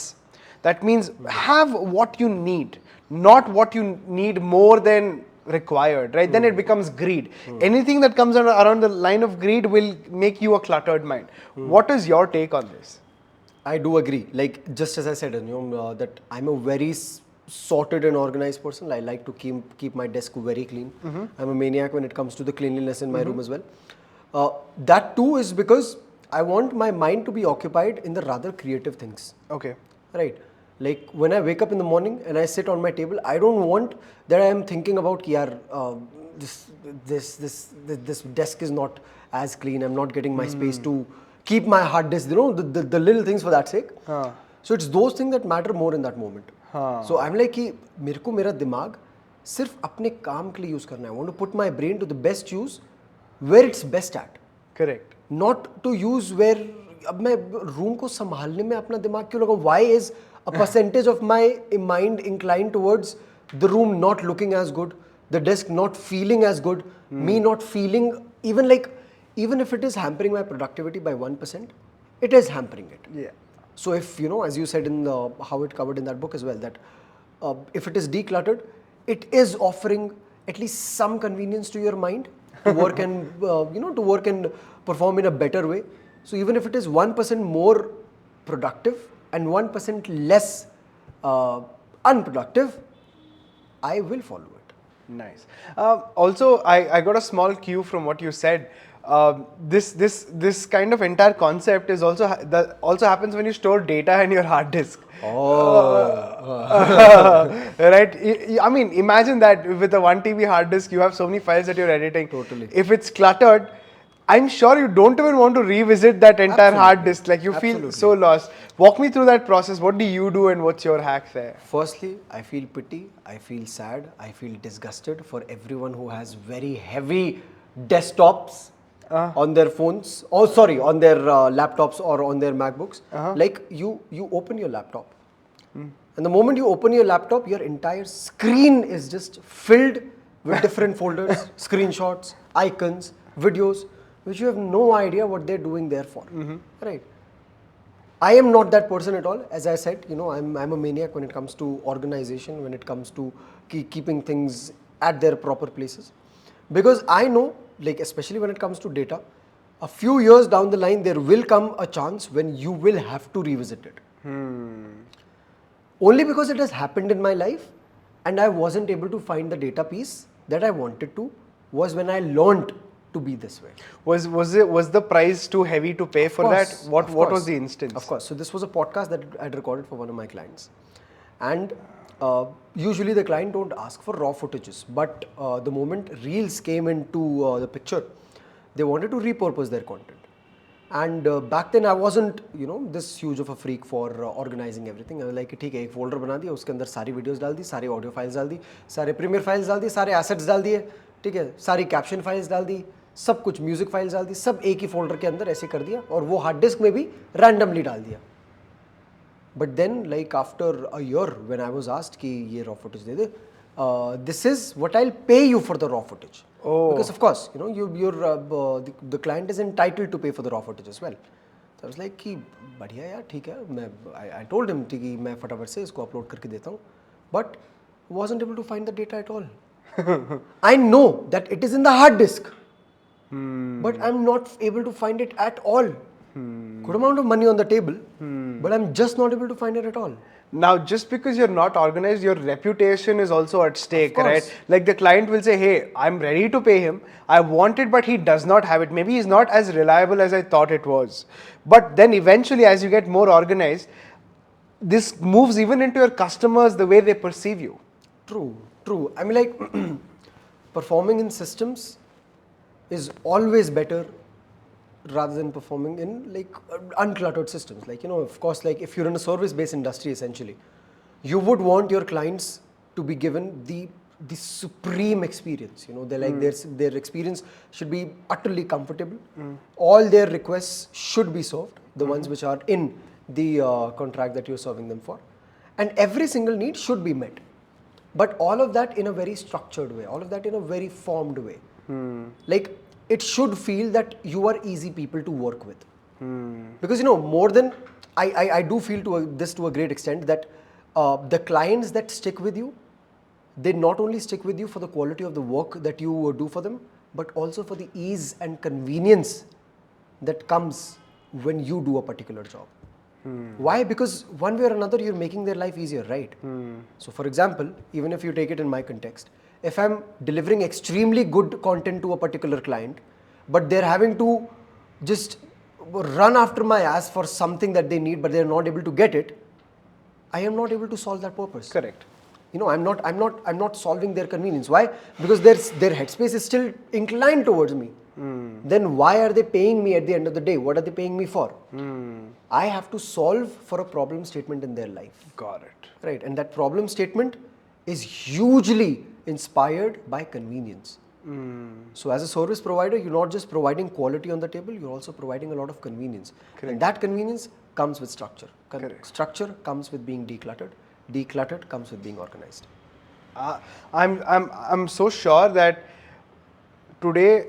That means have what you need, not what you need more than required, right? Then it becomes greed. Anything that comes around the line of greed will make you a cluttered mind. What is your take on this? I do agree. Like just as I said, that I'm a very sorted and organized person. I like to keep my desk very clean. I'm a maniac when it comes to the cleanliness in my room as well. That too is because I want my mind to be occupied in the rather creative things. Okay. Right. Like when I wake up in the morning and I sit on my table, I don't want that I am thinking about कि यार this desk is not as clean. I'm not getting my space to keep my hard disk. You know, the little things for that sake. So it's those things that matter more in that moment. So I'm like कि मेरे को मेरा दिमाग सिर्फ अपने काम के लिए यूज करना है. I want to put my brain to the best use where it's best at. Correct. Not to use where अब मैं रूम को संभालने में अपना दिमाग क्यों लगाऊं? Why is a percentage of my mind inclined towards the room not looking as good, the desk not feeling as good, me not feeling even if it is hampering my productivity by 1%, it is hampering it. Yeah. So if as you said in how it covered in that book as well, that if it is decluttered, it is offering at least some convenience to your mind to work and to work and perform in a better way. So even if it is 1% more productive and 1% less unproductive, I will follow it. Nice. Also, I got a small cue from what you said. This kind of entire concept is also also happens when you store data in your hard disk. Right? I mean, imagine that with a 1 TB hard disk, you have so many files that you're editing. Totally. If it's cluttered, I'm sure you don't even want to revisit that entire hard disk. Like you feel so lost. Walk me through that process. What do you do and what's your hack there? Firstly, I feel pity, I feel sad, I feel disgusted for everyone who has very heavy desktops on their phones, on their laptops or on their MacBooks. Like you open your laptop, and the moment you open your laptop, your entire screen is just filled with different folders, screenshots, icons, videos, which you have no idea what they're doing there for. Right? I am not that person at all. As I said, I'm a maniac when it comes to organization, when it comes to keeping things at their proper places. Because I know, like especially when it comes to data, a few years down the line, there will come a chance when you will have to revisit it. Only because it has happened in my life and I wasn't able to find the data piece that I wanted to, was when I learned to be this way. Was the price too heavy to pay for that? What was the instance? Of course. So this was a podcast that I had recorded for one of my clients, and usually the client don't ask for raw footages, but the moment reels came into the picture, they wanted to repurpose their content. And back then I wasn't this huge of a freak for organizing everything. I was like, ठीक है, एक folder बना दिया, उसके अंदर सारी videos डाल दी, सारी audio files डाल दी, सारे Premiere files डाल दी, सारे assets डाल दिए, ठीक है, सारी caption files डाल दी, सब कुछ म्यूजिक फाइल्स डाल दी, सब एक ही फोल्डर के अंदर ऐसे कर दिया, और वो हार्ड डिस्क में भी रैंडमली डाल दिया. But then like after a year when I was asked कि ये रॉ फुटेज दे दे, this is what I will pay you for the raw footage, because of course the client is entitled to pay for the raw footage as well. So I was like कि बढ़िया यार, ठीक है, मैं I told him कि मैं फटाफट से इसको अपलोड करके देता हूँ, but wasn't able to find the data at all. I know that it is in the hard disk, but I'm not able to find it at all. Good amount of money on the table, but I'm just not able to find it at all. Now, just because you're not organized, your reputation is also at stake, course. right? Like the client will say, hey, I'm ready to pay him. I want it, but he does not have it. Maybe he's not as reliable as I thought it was. But then eventually, as you get more organized, this moves even into your customers, the way they perceive you. True. I mean, like, performing in systems is always better rather than performing in like uncluttered systems. Like, of course, like if you're in a service-based industry, essentially, you would want your clients to be given the supreme experience. They're like their experience should be utterly comfortable. All their requests should be solved, the ones which are in the contract that you're serving them for, and every single need should be met. But all of that in a very structured way, all of that in a very formed way. Like, it should feel that you are easy people to work with. Because, more than, I do feel this to a great extent that the clients that stick with you, they not only stick with you for the quality of the work that you do for them, but also for the ease and convenience that comes when you do a particular job. Why? Because one way or another, you're making their life easier, right? So, for example, even if you take it in my context, if I'm delivering extremely good content to a particular client, but they're having to just run after my ass for something that they need, but they're not able to get it, I am not able to solve that purpose. Correct. I'm not solving their convenience. Why? Because their headspace is still inclined towards me. Then why are they paying me at the end of the day? What are they paying me for? I have to solve for a problem statement in their life. Got it. Right, and that problem statement is hugely inspired by convenience. So as a service provider, you're not just providing quality on the table, you're also providing a lot of convenience. Correct. And that convenience comes with structure. Correct. Structure comes with being decluttered. Decluttered comes with being organized. I'm so sure that today,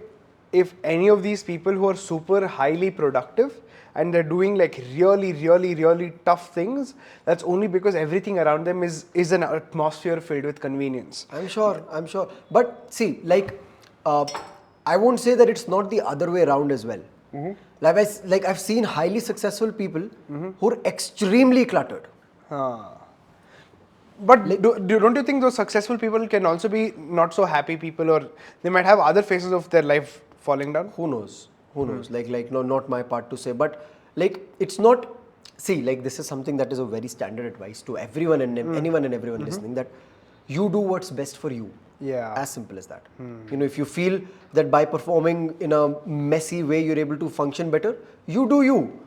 if any of these people who are super highly productive and they're doing like really tough things, that's only because everything around them is an atmosphere filled with convenience. I'm sure. But see, like, I won't say that it's not the other way around as well. Like I've seen highly successful people who are extremely cluttered. But don't you think those successful people can also be not so happy people, or they might have other phases of their life falling down? Who knows? Like no, not my part to say. But like, it's not. See, like, this is something that is a very standard advice to everyone and anyone and everyone listening, that you do what's best for you. Yeah. As simple as that. If you feel that by performing in a messy way you're able to function better, you do you.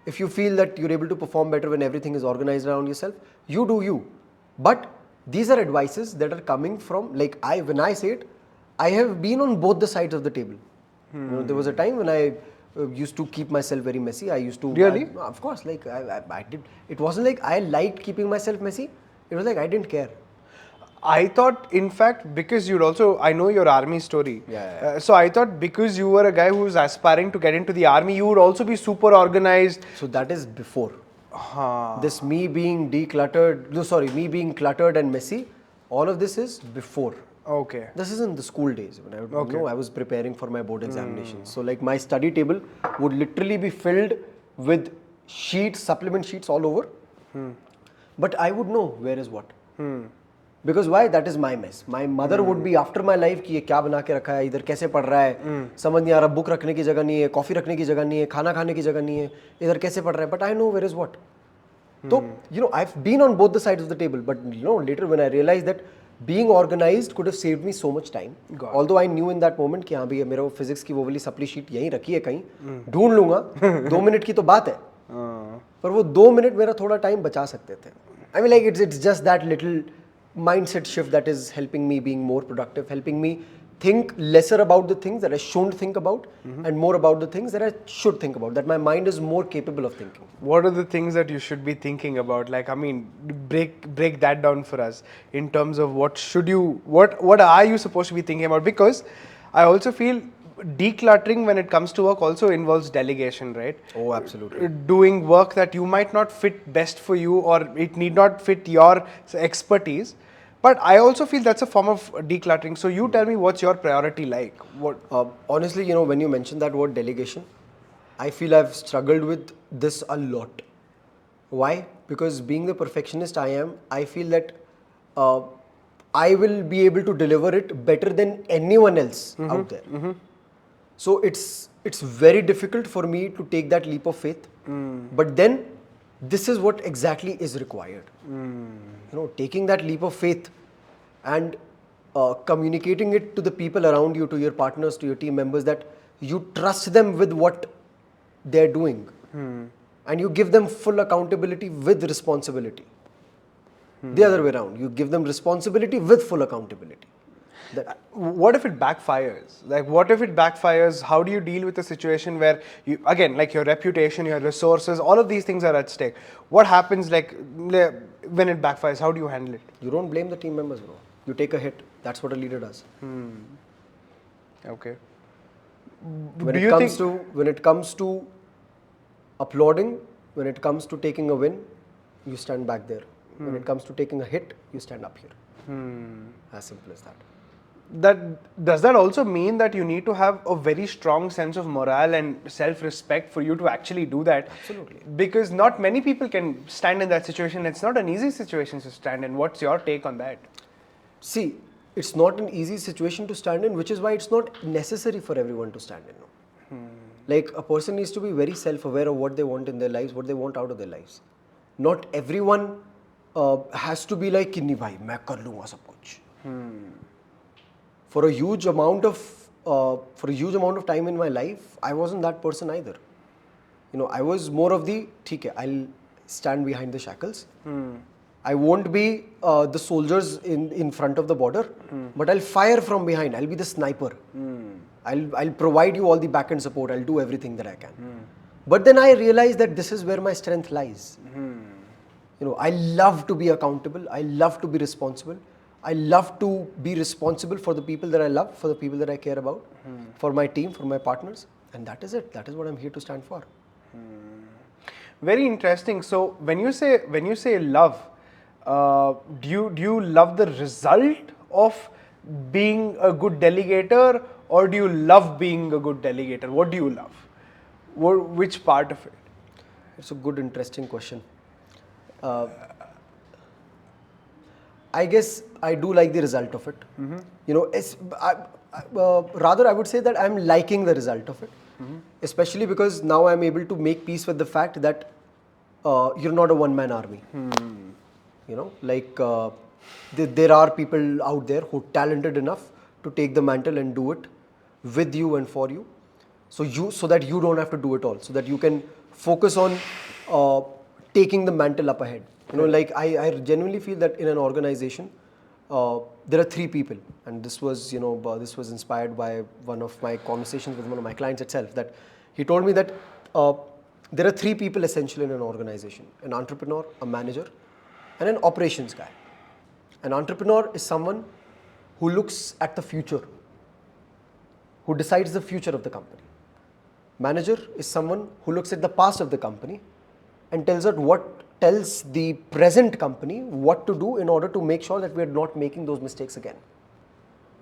If you feel that you're able to perform better when everything is organized around yourself, you do you. But these are advices that are coming from, like, when I say it, I have been on both the sides of the table. There was a time when I used to keep myself very messy. I used to. Really? Of course, like I did. It wasn't like I liked keeping myself messy. It was like I didn't care. I thought, in fact, because you'd also, I know your army story. Yeah. So I thought because you were a guy who was aspiring to get into the army, you would also be super organized. So that is before. This me being cluttered and messy, all of this is before. Okay. This is in the school days when I was preparing for my board examinations. So like, my study table would literally be filled with sheets, supplement sheets all over. But I would know where is what. Because why? That is my mess. My mother would be after my life कि ये क्या बना के रखा है, इधर कैसे पढ़ रहा है, समझ नहीं आ रहा, बुक रखने की जगह नहीं है, कॉफी रखने की जगह नहीं है, खाना खाने की जगह नहीं है, इधर कैसे पढ़ रहा है. But I know where is what. So I've been on both the sides of the table. But later when I realized that being organized could have saved me so much time. Although I knew in that moment कि हाँ भैया मेरा वो physics की वो वाली supply sheet यहीं रखी है कहीं, ढूंढ लूंगा, 2 मिनट की तो बात है. पर वो 2 मिनट मेरा थोड़ा टाइम बचा सकते थे. I mean, like, it's just that little mindset shift that is helping me being more productive, helping me think lesser about the things that I shouldn't think about and more about the things that I should think about, that my mind is more capable of thinking. What are the things that you should be thinking about? Like, I mean, break that down for us in terms of what are you supposed to be thinking about? Because I also feel decluttering when it comes to work also involves delegation, right? Oh, absolutely. Doing work that you might not fit best for you, or it need not fit your expertise. But I also feel that's a form of decluttering. So you tell me, what's your priority like? Honestly, when you mention that word delegation, I feel I've struggled with this a lot. Why? Because being the perfectionist I am, I feel that uh, I will be able to deliver it better than anyone else out there. So it's very difficult for me to take that leap of faith. But then this is what exactly is required. Taking that leap of faith and communicating it to the people around you, to your partners, to your team members, that you trust them with what they're doing. And you give them full accountability with responsibility. The other way around, you give them responsibility with full accountability. What if it backfires? Like, what if it backfires? How do you deal with a situation where you, again, like your reputation, your resources, all of these things are at stake? What happens like when it backfires? How do you handle it? You don't blame the team members, bro. You take a hit. That's what a leader does. Okay. When it comes to applauding, when it comes to taking a win, you stand back there. When it comes to taking a hit, you stand up here. As simple as that. Does that also mean that you need to have a very strong sense of morale and self-respect for you to actually do that? Absolutely. Because not many people can stand in that situation. It's not an easy situation to stand in. What's your take on that? See, it's not an easy situation to stand in, which is why it's not necessary for everyone to stand in. Like, a person needs to be very self-aware of what they want in their lives, what they want out of their lives. Not everyone has to be like, "Kinni bhai, main kar lunga sab kuch." For a huge amount of time in my life, I wasn't that person either. I was more of the, "Theek hai, I'll stand behind the shackles. I won't be the soldiers in front of the border, but I'll fire from behind. I'll be the sniper. I'll provide you all the back-end support. I'll do everything that I can." But then I realized that this is where my strength lies. I love to be accountable. I love to be responsible. I love to be responsible for the people that I love, for the people that I care about, for my team, for my partners. And that is it. That is what I'm here to stand for. Very interesting. So when you say love, do you love the result of being a good delegator, or do you love being a good delegator? What do you love? Which part of it? It's a good, interesting question. I guess I do like the result of it. Rather I would say that I'm liking the result of it. Especially because now I'm able to make peace with the fact that you're not a one-man army. There are people out there who are talented enough to take the mantle and do it with you and for you. So that you don't have to do it all. So that you can focus on taking the mantle up ahead. I genuinely feel that in an organization, there are three people, and this was inspired by one of my conversations with one of my clients itself. That he told me that there are three people essential in an organization: an entrepreneur, a manager, and an operations guy. An entrepreneur is someone who looks at the future, who decides the future of the company. Manager is someone who looks at the past of the company and tells the present company what to do in order to make sure that we're not making those mistakes again.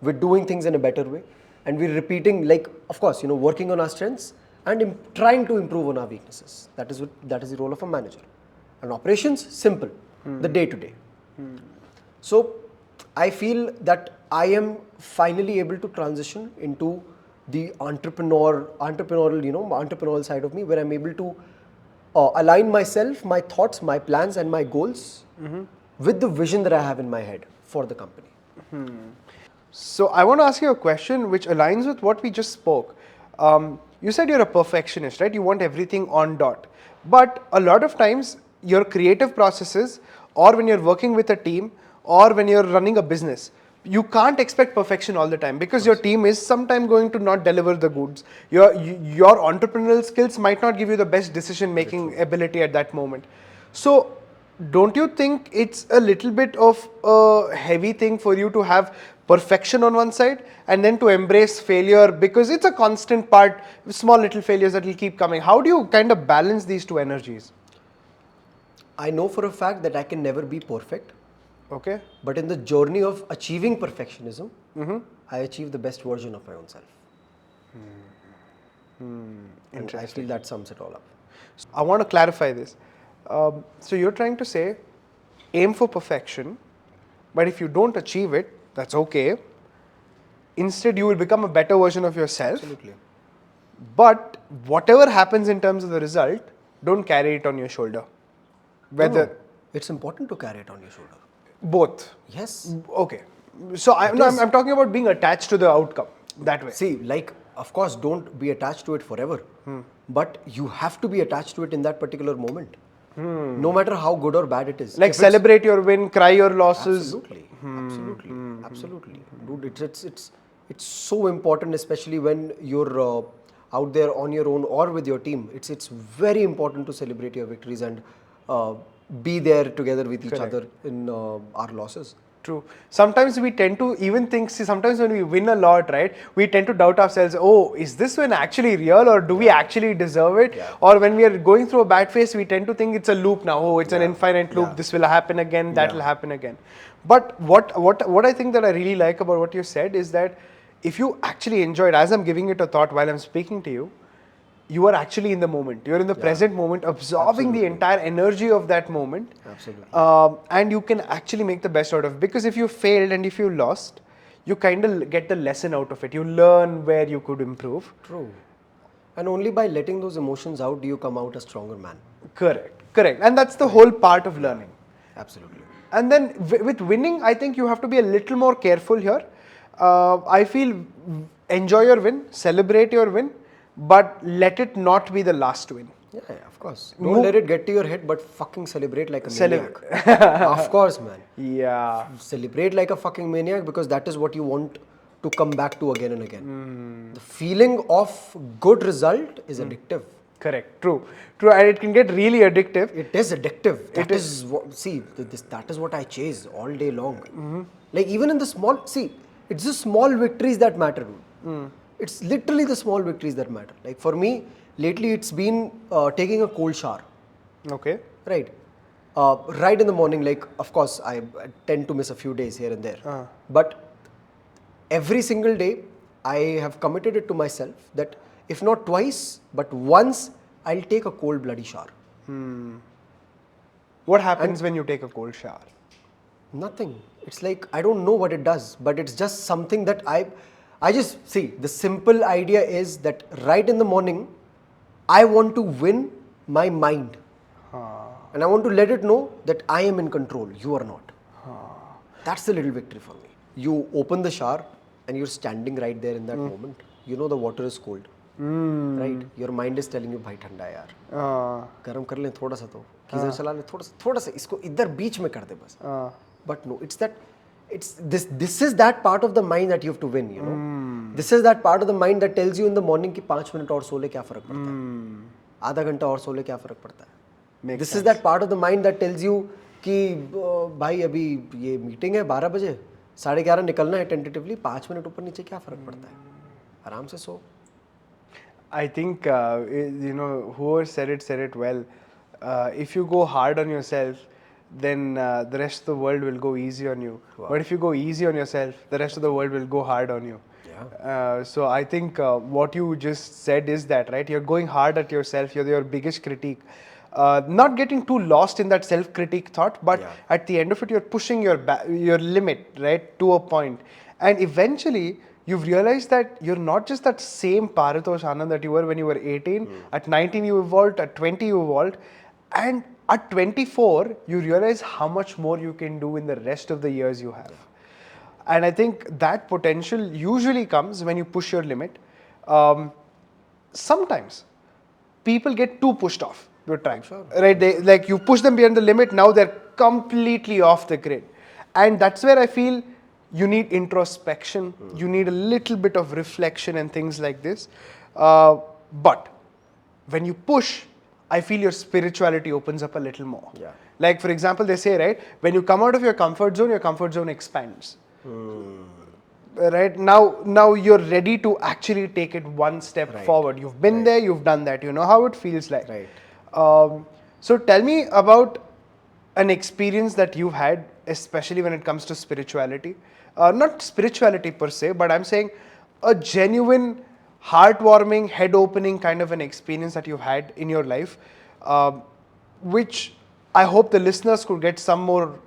We're doing things in a better way, and we're repeating, of course, working on our strengths and trying to improve on our weaknesses. That is the role of a manager. And operations, simple, the day-to-day. So I feel that I am finally able to transition into the entrepreneurial side of me, where I'm able to align myself, my thoughts, my plans, and my goals with the vision that I have in my head for the company. So I want to ask you a question which aligns with what we just spoke. You said you're a perfectionist, right? You want everything on dot. But a lot of times your creative processes, or when you're working with a team, or when you're running a business, you can't expect perfection all the time, because your team is sometime going to not deliver the goods. Your entrepreneurial skills might not give you the best decision making ability at that moment. So don't you think it's a little bit of a heavy thing for you to have perfection on one side and then to embrace failure, because it's a constant part, small little failures that will keep coming? How do you kind of balance these two energies? I know for a fact that I can never be perfect. Okay. But in the journey of achieving perfectionism, I achieve the best version of my own self. And I feel that sums it all up. I want to clarify this. So you're trying to say, aim for perfection, but if you don't achieve it, that's okay. Instead, you will become a better version of yourself. Absolutely. But whatever happens in terms of the result, don't carry it on your shoulder. Whether No, it's important to carry it on your shoulder. both. Yes. Okay. So I'm talking about being attached to the outcome that way. See, like, of course, don't be attached to it forever. But you have to be attached to it in that particular moment. No matter how good or bad it is. Like celebrate your win, cry your losses. Absolutely. Dude, it's so important, especially when you're out there on your own or with your team. It's very important to celebrate your victories and be there together with each other in our losses. True. Sometimes we tend to even think, see, sometimes when we win a lot, right, we tend to doubt ourselves, oh, is this win actually real or do we actually deserve it? Yeah. Or when we are going through a bad phase, we tend to think it's a loop now, oh, it's an infinite loop, Yeah. this will happen again, that will happen again. But what I think that I really like about what you said is that if you actually enjoy it, as I'm giving it a thought while I'm speaking to you, you are actually in the moment. You're in the present moment, absorbing the entire energy of that moment. Absolutely. And you can actually make the best out of it. Because if you failed and if you lost, you kind of get the lesson out of it. You learn where you could improve. True. And only by letting those emotions out do you come out a stronger man. Correct. And that's the whole part of learning. Absolutely. And then with winning, I think you have to be a little more careful here. I feel enjoy your win, celebrate your win, but let it not be the last win. Yeah, of course. Don't let it get to your head, but fucking celebrate like a maniac. Of course, man. Yeah. Celebrate like a fucking maniac because that is what you want to come back to again and again. The feeling of good result is addictive. Correct. True. And it can get really addictive. It is addictive. That is what, see, that is what I chase all day long. Like even in the small, see, it's the small victories that matter. It's literally the small victories that matter. Like for me, lately it's been taking a cold shower. Okay. Right. Right in the morning, like of course I tend to miss a few days here and there. But every single day I have committed it to myself that if not twice, but once I'll take a cold bloody shower. What happens when you take a cold shower? Nothing. It's like, I don't know what it does, but it's just something that I just, see, the simple idea is that right in the morning, I want to win my mind. And I want to let it know that I am in control, you are not. That's the little victory for me. You open the shower and you're standing right there in that moment. You know the water is cold. Right? Your mind is telling you, भाई ठंडा है यार. गरम कर ले थोड़ा सा तो. गीजर चला ले थोड़ा सा इसको इधर बीच में कर दे बस. But no, it's this is that part of the mind that you have to win, you know. This is that part of the mind that tells you in the morning कि 5 मिनट और सो ले क्या फर्क पड़ता है. आधा घंटा और सो ले क्या फर्क पड़ता है. This is that part of the mind that tells you कि भाई अभी ये मीटिंग है 12 बजे 11:30 निकलना है टेंटेटिवली 5 मिनट ऊपर नीचे क्या फर्क पड़ता है. आराम से सो. I think, whoever said it well. If you go hard on yourself, then the rest of the world will go easy on you. Wow. But if you go easy on yourself, the rest of the world will go hard on you. Yeah. So I think what you just said is that, right? You're going hard at yourself. You're your biggest critique. Not getting too lost in that self-critique thought, but at the end of it, you're pushing your limit, right, to a point. And eventually, you've realized that you're not just that same Paritosh Anand that you were when you were 18. At 19, you evolved. At 20, you evolved. And at 24, you realize how much more you can do in the rest of the years you have. And I think that potential usually comes when you push your limit. Sometimes people get too pushed off your track. Sure. Right? Like you push them beyond the limit, now they're completely off the grid. And that's where I feel you need introspection, you need a little bit of reflection and things like this. But when you push, I feel your spirituality opens up a little more. Yeah. Like for example, they say, right, when you come out of your comfort zone expands. Right? Now you're ready to actually take it one step forward. You've been there, you've done that, you know how it feels like. Right. So tell me about an experience that you've had, especially when it comes to spirituality. Not spirituality per se, but I'm saying a genuine heartwarming, head-opening kind of an experience that you've had in your life, which I hope the listeners could get some more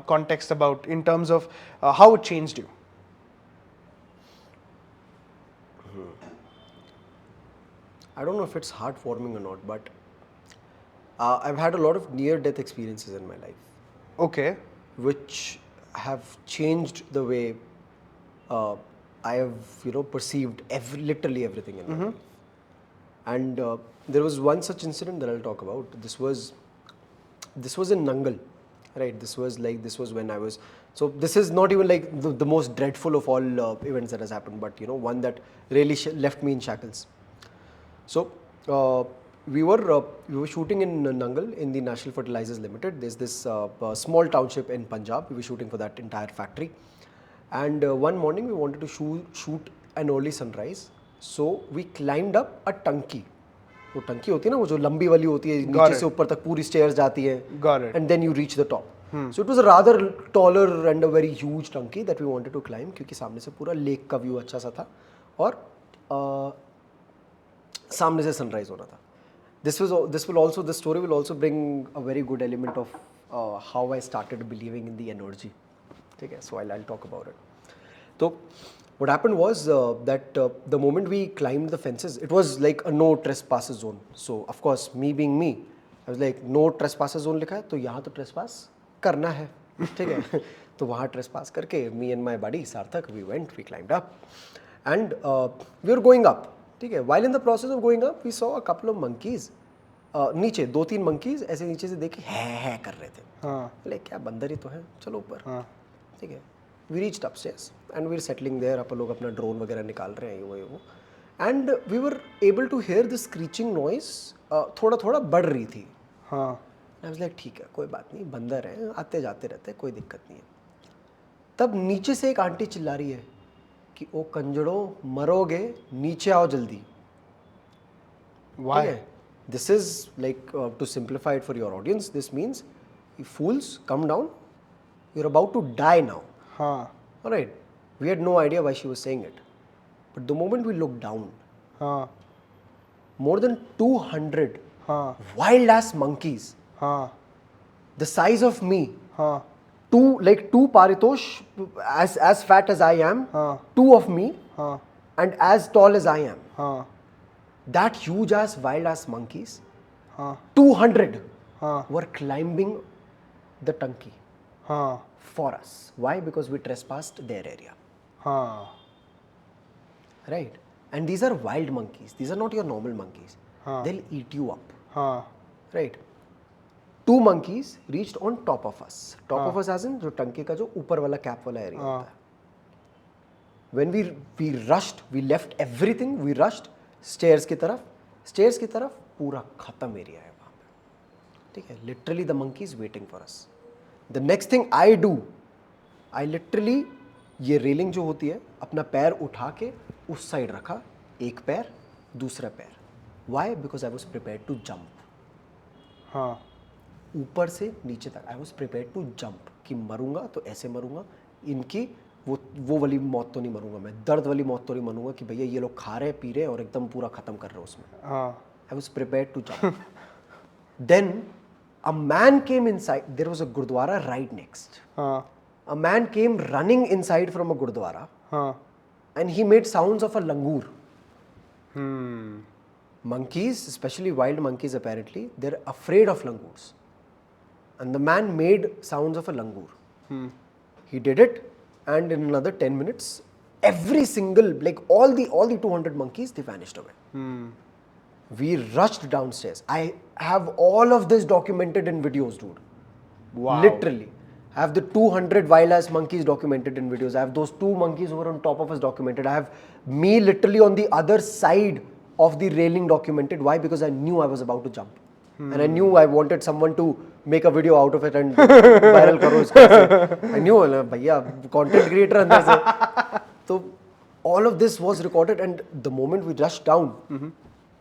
context about in terms of how it changed you. I don't know if it's heartwarming or not, but I've had a lot of near-death experiences in my life, Okay. which have changed the way I have, perceived literally everything in my life. And there was one such incident that I'll talk about. This was in Nangal, right? This was when I was. So this is not even like the most dreadful of all events that has happened, but one that really left me in shackles. So we were shooting in Nangal in the National Fertilizers Limited. There's this small township in Punjab. We were shooting for that entire factory, and one morning we wanted to shoot an early sunrise. So we climbed up a टंकी. वो टंकी होती है ना, वो जो लंबी वाली होती है, नीचे से ऊपर तक पूरी stairs जाती है, and then you reach the top. So it was a rather taller and a very huge टंकी that we wanted to climb, क्योंकि सामने से पूरा लेक का व्यू अच्छा सा था और सामने से सनराइज होना था. This story will also bring a very good element of how I started believing in the energy. Okay, so I'll talk about it. So what happened was that the moment we climbed the fences, it was like a no trespass zone. So of course, me being me, I was like, no trespass zone लिखा है, तो यहाँ तो trespass करना है, ठीक है? तो वहाँ trespass करके, me and my buddy Sarthak, we climbed up, and we were going up. ठीक है? While in the process of going up, we saw a couple of monkeys. नीचे 2-3 monkeys ऐसे नीचे से देखे है कर रहे थे. लाइक क्या बंदर ही तो है, चलो ऊपर. ठीक है? We reached upstairs and we were settling there. अपन लोग अपना ड्रोन वगैरह निकाल रहे हैं, ये वो. And we were able to hear the screeching noise थोड़ा थोड़ा बढ़ रही थी. I was like, ठीक है, कोई बात नहीं, बंदर हैं, आते जाते रहते हैं, कोई दिक्कत नहीं है. तब नीचे से एक आंटी चिल्ला रही है कि ओ कंजड़ो मरोगे, नीचे आओ जल्दी. Why? This is like to simplify it for your audience. This means, you fools, come down. You're about to die now. All right. We had no idea why she was saying it, but the moment we looked down, more than 200 wild ass monkeys, the size of me, two Paritosh, as fat as I am, two of me, and as tall as I am. That huge ass wild ass monkeys, 200 were climbing the tanki for us. Why? Because we trespassed their area. Right? And these are wild monkeys. These are not your normal monkeys. They'll eat you up. Right? 2 monkeys reached on top of us. Top of us as in जो टंकी का जो ऊपर वाला cap वाला area होता है. When we rushed, we left everything. We rushed stairs की तरफ पूरा खत्म एरिया है वहाँ पे. ठीक है? Literally the monkeys waiting for us. The next thing I do, I literally ये रेलिंग जो होती है अपना पैर उठा के उस साइड रखा, एक पैर दूसरा पैर. Why? Because I was prepared to jump. ऊपर से नीचे तक I was prepared to jump कि मरूंगा तो ऐसे मरूंगा, इनकी वो वाली मौत तो नहीं मरूंगा मैं, दर्द वाली मौत तो नहीं मरूंगा कि भैया ये लोग खा रहे पी रहे और एकदम पूरा खत्म कर रहे उसमें. I was prepared to jump. Then a man came inside. There was a gurdwara right next. A man came running inside from a gurdwara, and he made sounds of a langur. Monkeys, especially wild monkeys, apparently they're afraid of langurs. And the man made sounds of a langur. He did it, and in another 10 minutes, every single, like all the 200 monkeys, they vanished away. We rushed downstairs. I have all of this documented in videos, dude. Wow. Literally. I have the 200 wild ass monkeys documented in videos. I have those 2 monkeys who were on top of us documented. I have me literally on the other side of the railing documented. Why? Because I knew I was about to jump. And I knew I wanted someone to make a video out of it and viral karo isko. I knew, bhaiya, content creator andar se. So all of this was recorded, and the moment we rushed down,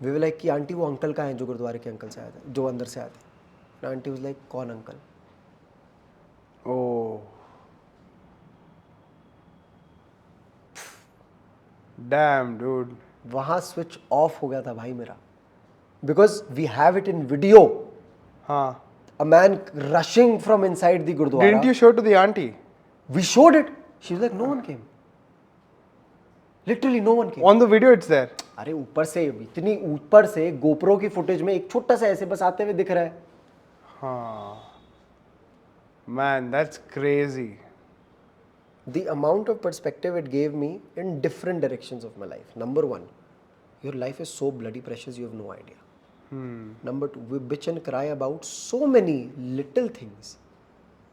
we were like कि aunty वो uncle का है जो गुरुद्वारे के uncle से आए थे, जो अंदर से आए थे. आंटी was like, कौन अंकल? Oh. Damn, dude. वहाँ switch off हो गया था भाई मेरा. Because we have it in video. हाँ. A man rushing from inside the Gurdwara. Didn't you show it to the auntie? We showed it. She was like, no one came. Literally no one came. On the video it's there. अरे ऊपर से इतनी ऊपर से GoPro की footage में एक छोटा सा ऐसे बस आते हुए दिख रहा है. हाँ. Man, that's crazy. The amount of perspective it gave me in different directions of my life. Number one, your life is so bloody precious, you have no idea. Number two, we bitch and cry about so many little things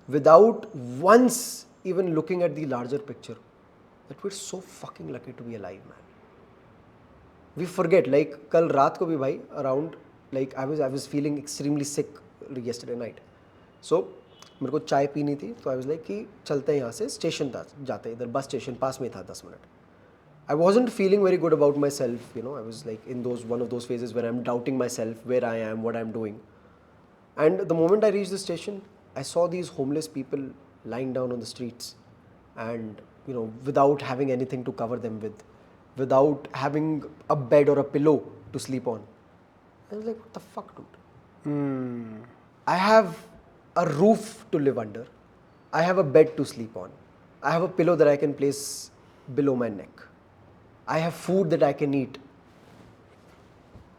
without once even looking at the larger picture. That we're so fucking lucky to be alive, man. We forget, like कल रात को भी भाई around, like I was feeling extremely sick yesterday night. So मेरे को चाय पीनी थी, तो I was like कि चलते हैं यहाँ से, स्टेशन था, जाते हैं इधर, बस स्टेशन पास में था 10 minute. I wasn't feeling very good about myself, you know. I was like in one of those phases where I'm doubting myself, where I am, what I'm doing. And the moment I reached the station, I saw these homeless people lying down on the streets, and you know, without having anything to cover them with, without having a bed or a pillow to sleep on. I was like, what the fuck, dude? I have a roof to live under. I have a bed to sleep on. I have a pillow that I can place below my neck. I have food that I can eat.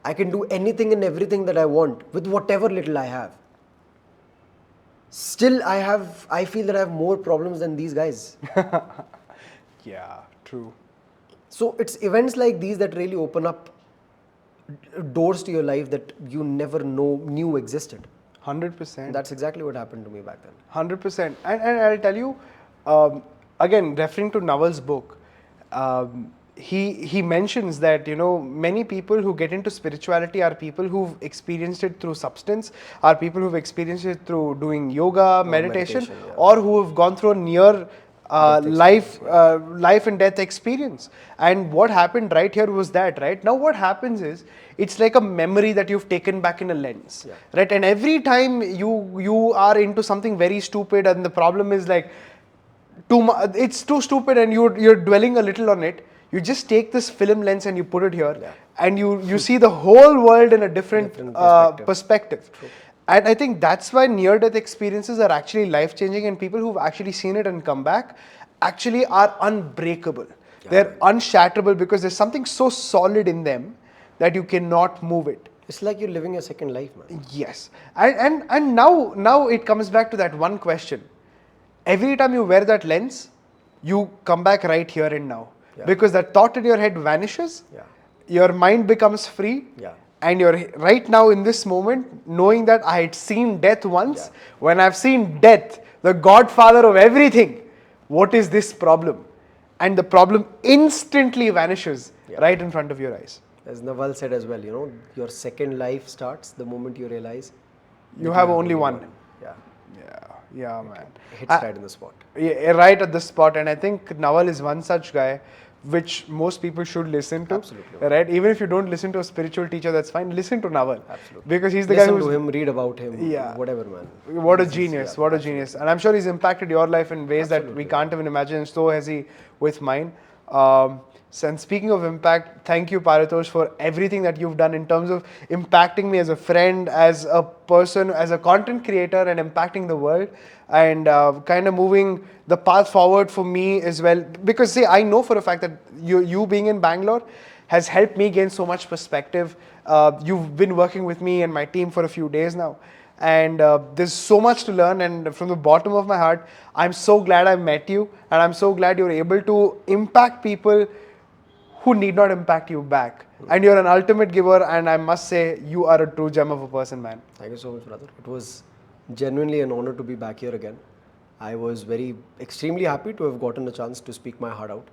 I can do anything and everything that I want with whatever little I have. Still, I feel that I have more problems than these guys. Yeah, true. So it's events like these that really open up doors to your life that you never knew existed. 100%. That's exactly what happened to me back then. 100%. And I'll tell you, again, referring to Nawal's book, he mentions that, you know, many people who get into spirituality are people who've experienced it through substance, are people who've experienced it through doing yoga, meditation, yeah. or who have gone through a near life and death experience. And what happened right here was that, right? Now what happens is, it's like a memory that you've taken back in a lens, right? And every time you are into something very stupid, and the problem is like, it's too stupid, and you're dwelling a little on it, you just take this film lens and you put it here, and you see the whole world in a different perspective. And I think that's why near-death experiences are actually life-changing, and people who've actually seen it and come back actually are unbreakable. They're unshatterable because there's something so solid in them that you cannot move it. It's like you're living a second life, man. Yes. And now it comes back to that one question. Every time you wear that lens, you come back right here and now. Because that thought in your head vanishes, your mind becomes free, and you're right now in this moment knowing that I had seen death once. When I've seen death, the godfather of everything, what is this problem? And the problem instantly vanishes right in front of your eyes. As Nawal said as well, you know, your second life starts the moment you realize you have only one. Yeah, man. It hits right in the spot. Yeah, right at the spot. And I think Nawal is one such guy which most people should listen to. Absolutely. Right? Even if you don't listen to a spiritual teacher, that's fine. Listen to Nawal. Absolutely. Because he's the Listen guy who's... to him, read about him, whatever, man. What a genius. What a genius. And I'm sure he's impacted your life in ways that we can't even imagine. And so has he with mine. And speaking of impact, thank you, Paritosh, for everything that you've done in terms of impacting me as a friend, as a person, as a content creator, and impacting the world, and kind of moving the path forward for me as well. Because see, I know for a fact that you being in Bangalore has helped me gain so much perspective. You've been working with me and my team for a few days now. And there's so much to learn, and from the bottom of my heart, I'm so glad I met you, and I'm so glad you're able to impact people who need not impact you back. And you're an ultimate giver, and I must say, you are a true gem of a person, man. Thank you so much, brother. It was genuinely an honor to be back here again. I was extremely happy to have gotten a chance to speak my heart out.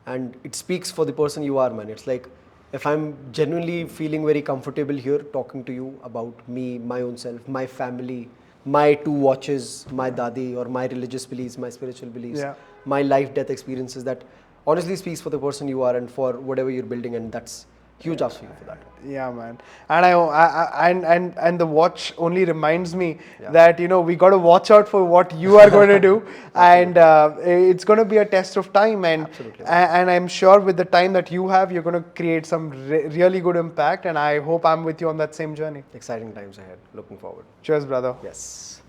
And it speaks for the person you are, man. It's like, if I'm genuinely feeling very comfortable here talking to you about me, my own self, my family, my 2 watches, my dadi, or my religious beliefs, my spiritual beliefs, my life-death experiences, that honestly speaks for the person you are and for whatever you're building, and that's Huge ups for you for that. Yeah, man. And and the watch only reminds me that we got to watch out for what you are going to do, and it's going to be a test of time. And Absolutely. and I'm sure with the time that you have, you're going to create some really good impact. And I hope I'm with you on that same journey. Exciting times ahead. Looking forward. Cheers, brother. Yes.